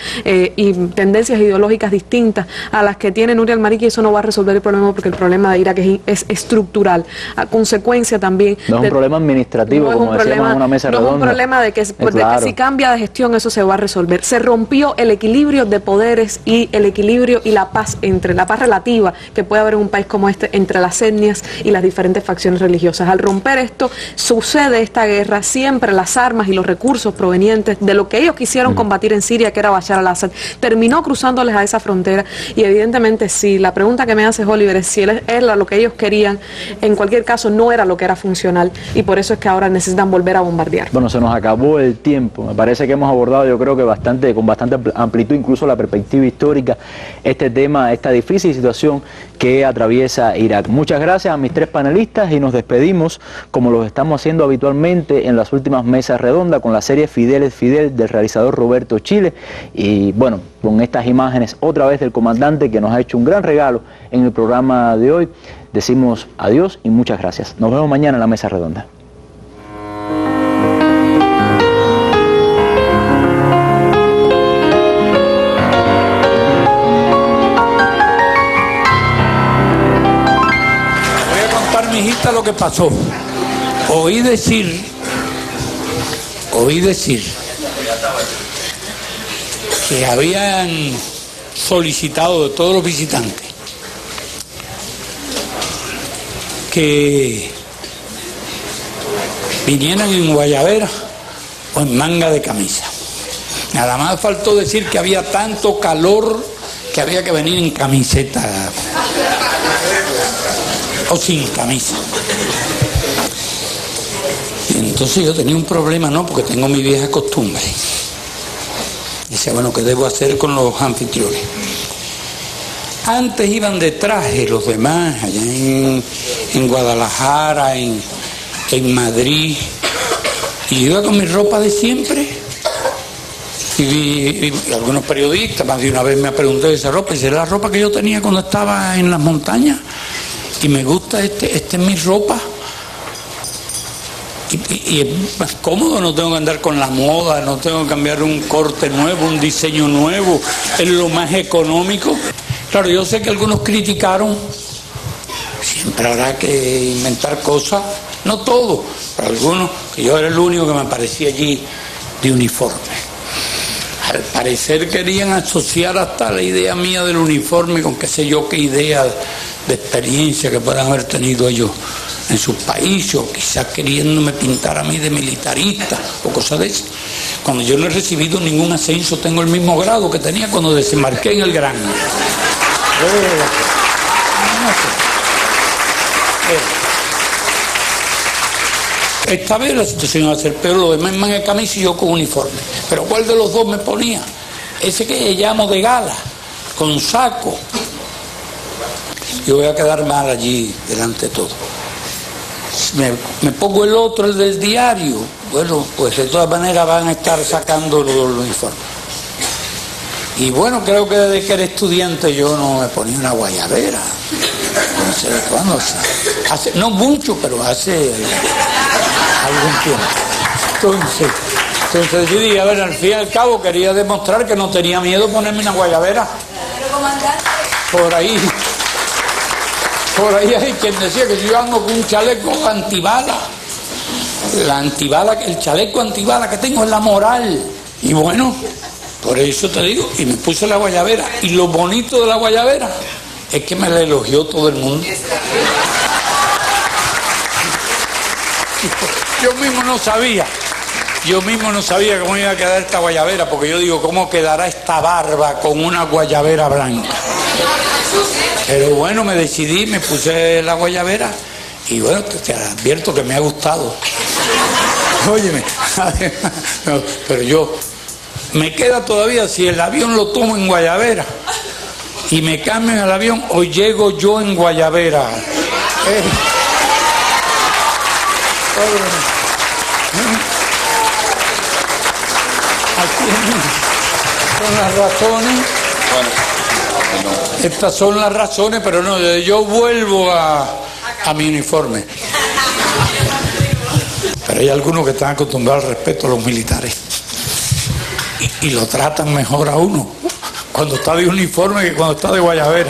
tendencias ideológicas distintas a las que tiene Nuri al-Maliki, eso no va a resolver el problema, porque el problema de Irak es estructural, a consecuencia también. No es un problema administrativo, como decíamos en una mesa redonda. No es un problema de que si cambia de gestión eso se va a resolver. Se rompió el equilibrio de poderes y el equilibrio y la paz relativa que puede haber en un país como este entre las etnias y las diferentes facciones religiosas. Al romper esto, sucede esta guerra, siempre las armas y los recursos provenientes de lo que ellos quisieron combatir en Siria, que era Bashar al-Assad, terminó cruzándoles a esa frontera. Y evidentemente, si la pregunta que me haces, Oliver, es si era lo que ellos querían, en cualquier caso no era lo que era funcional, y por eso es que ahora necesitan volver a bombardear. Bueno, se nos acabó el tiempo. Me parece que hemos abordado, yo creo que con bastante amplitud, incluso la perspectiva histórica, este tema, esta difícil situación que atraviesa Irak. Muchas gracias a mis tres panelistas y nos despedimos como lo estamos haciendo habitualmente en las últimas mesas redondas con la serie Fidel es Fidel del realizador Roberto Chile, y bueno, con estas imágenes otra vez del comandante que nos ha hecho un gran regalo en el programa de hoy. Decimos adiós y muchas gracias. Nos vemos mañana en la mesa redonda. Mijita, lo que pasó, oí decir que habían solicitado de todos los visitantes que vinieran en guayabera o en manga de camisa. Nada más faltó decir que había tanto calor que había que venir en camiseta o sin camisa. Y entonces yo tenía un problema, ¿no? Porque tengo mi vieja costumbre. Decía, bueno, ¿qué debo hacer con los anfitriones? Antes iban de traje los demás, allá en Guadalajara, en Madrid, y yo iba con mi ropa de siempre. Y algunos periodistas más de una vez me han preguntado de esa ropa, y esa es la ropa que yo tenía cuando estaba en las montañas. Y me gusta, esta es mi ropa. Y es más cómodo, no tengo que andar con la moda, no tengo que cambiar un corte nuevo, un diseño nuevo, es lo más económico. Claro, yo sé que algunos criticaron, siempre habrá que inventar cosas, no todo, pero algunos, que yo era el único que me aparecía allí de uniforme. Al parecer querían asociar hasta la idea mía del uniforme con qué sé yo qué idea de experiencia que puedan haber tenido ellos en sus países, o quizás queriéndome pintar a mí de militarista o cosas de eso. Cuando yo no he recibido ningún ascenso, tengo el mismo grado que tenía cuando desembarqué en el Gran. Esta vez la situación iba a ser peor, lo demás manga de camisa y yo con uniforme. Pero ¿cuál de los dos me ponía? Ese que llamo de gala, con saco. Yo voy a quedar mal allí delante de todo. Me pongo el otro, el del diario. Bueno, pues de todas maneras van a estar sacando los uniformes. Y bueno, creo que desde que era estudiante yo no me ponía una guayabera. no sé de cuándo, hace, no mucho, pero hace algún tiempo. Entonces yo dije, a ver, al fin y al cabo quería demostrar que no tenía miedo de ponerme una guayabera. Por ahí hay quien decía que yo ando con un chaleco antibala. El chaleco antibala que tengo es la moral. Y bueno, por eso te digo, y me puse la guayabera. Y lo bonito de la guayabera es que me la elogió todo el mundo. Yo mismo no sabía cómo iba a quedar esta guayabera, porque yo digo, ¿cómo quedará esta barba con una guayabera blanca? Pero bueno, me decidí, me puse la guayabera y bueno, te advierto que me ha gustado. Óyeme, pero yo, me queda todavía, si el avión lo tomo en guayabera y me cambian el avión, o llego yo en guayabera. Aquí son las razones. Estas son las razones, pero no, yo vuelvo a mi uniforme. Pero hay algunos que están acostumbrados al respeto a los militares y lo tratan mejor a uno cuando está de uniforme que cuando está de guayabera.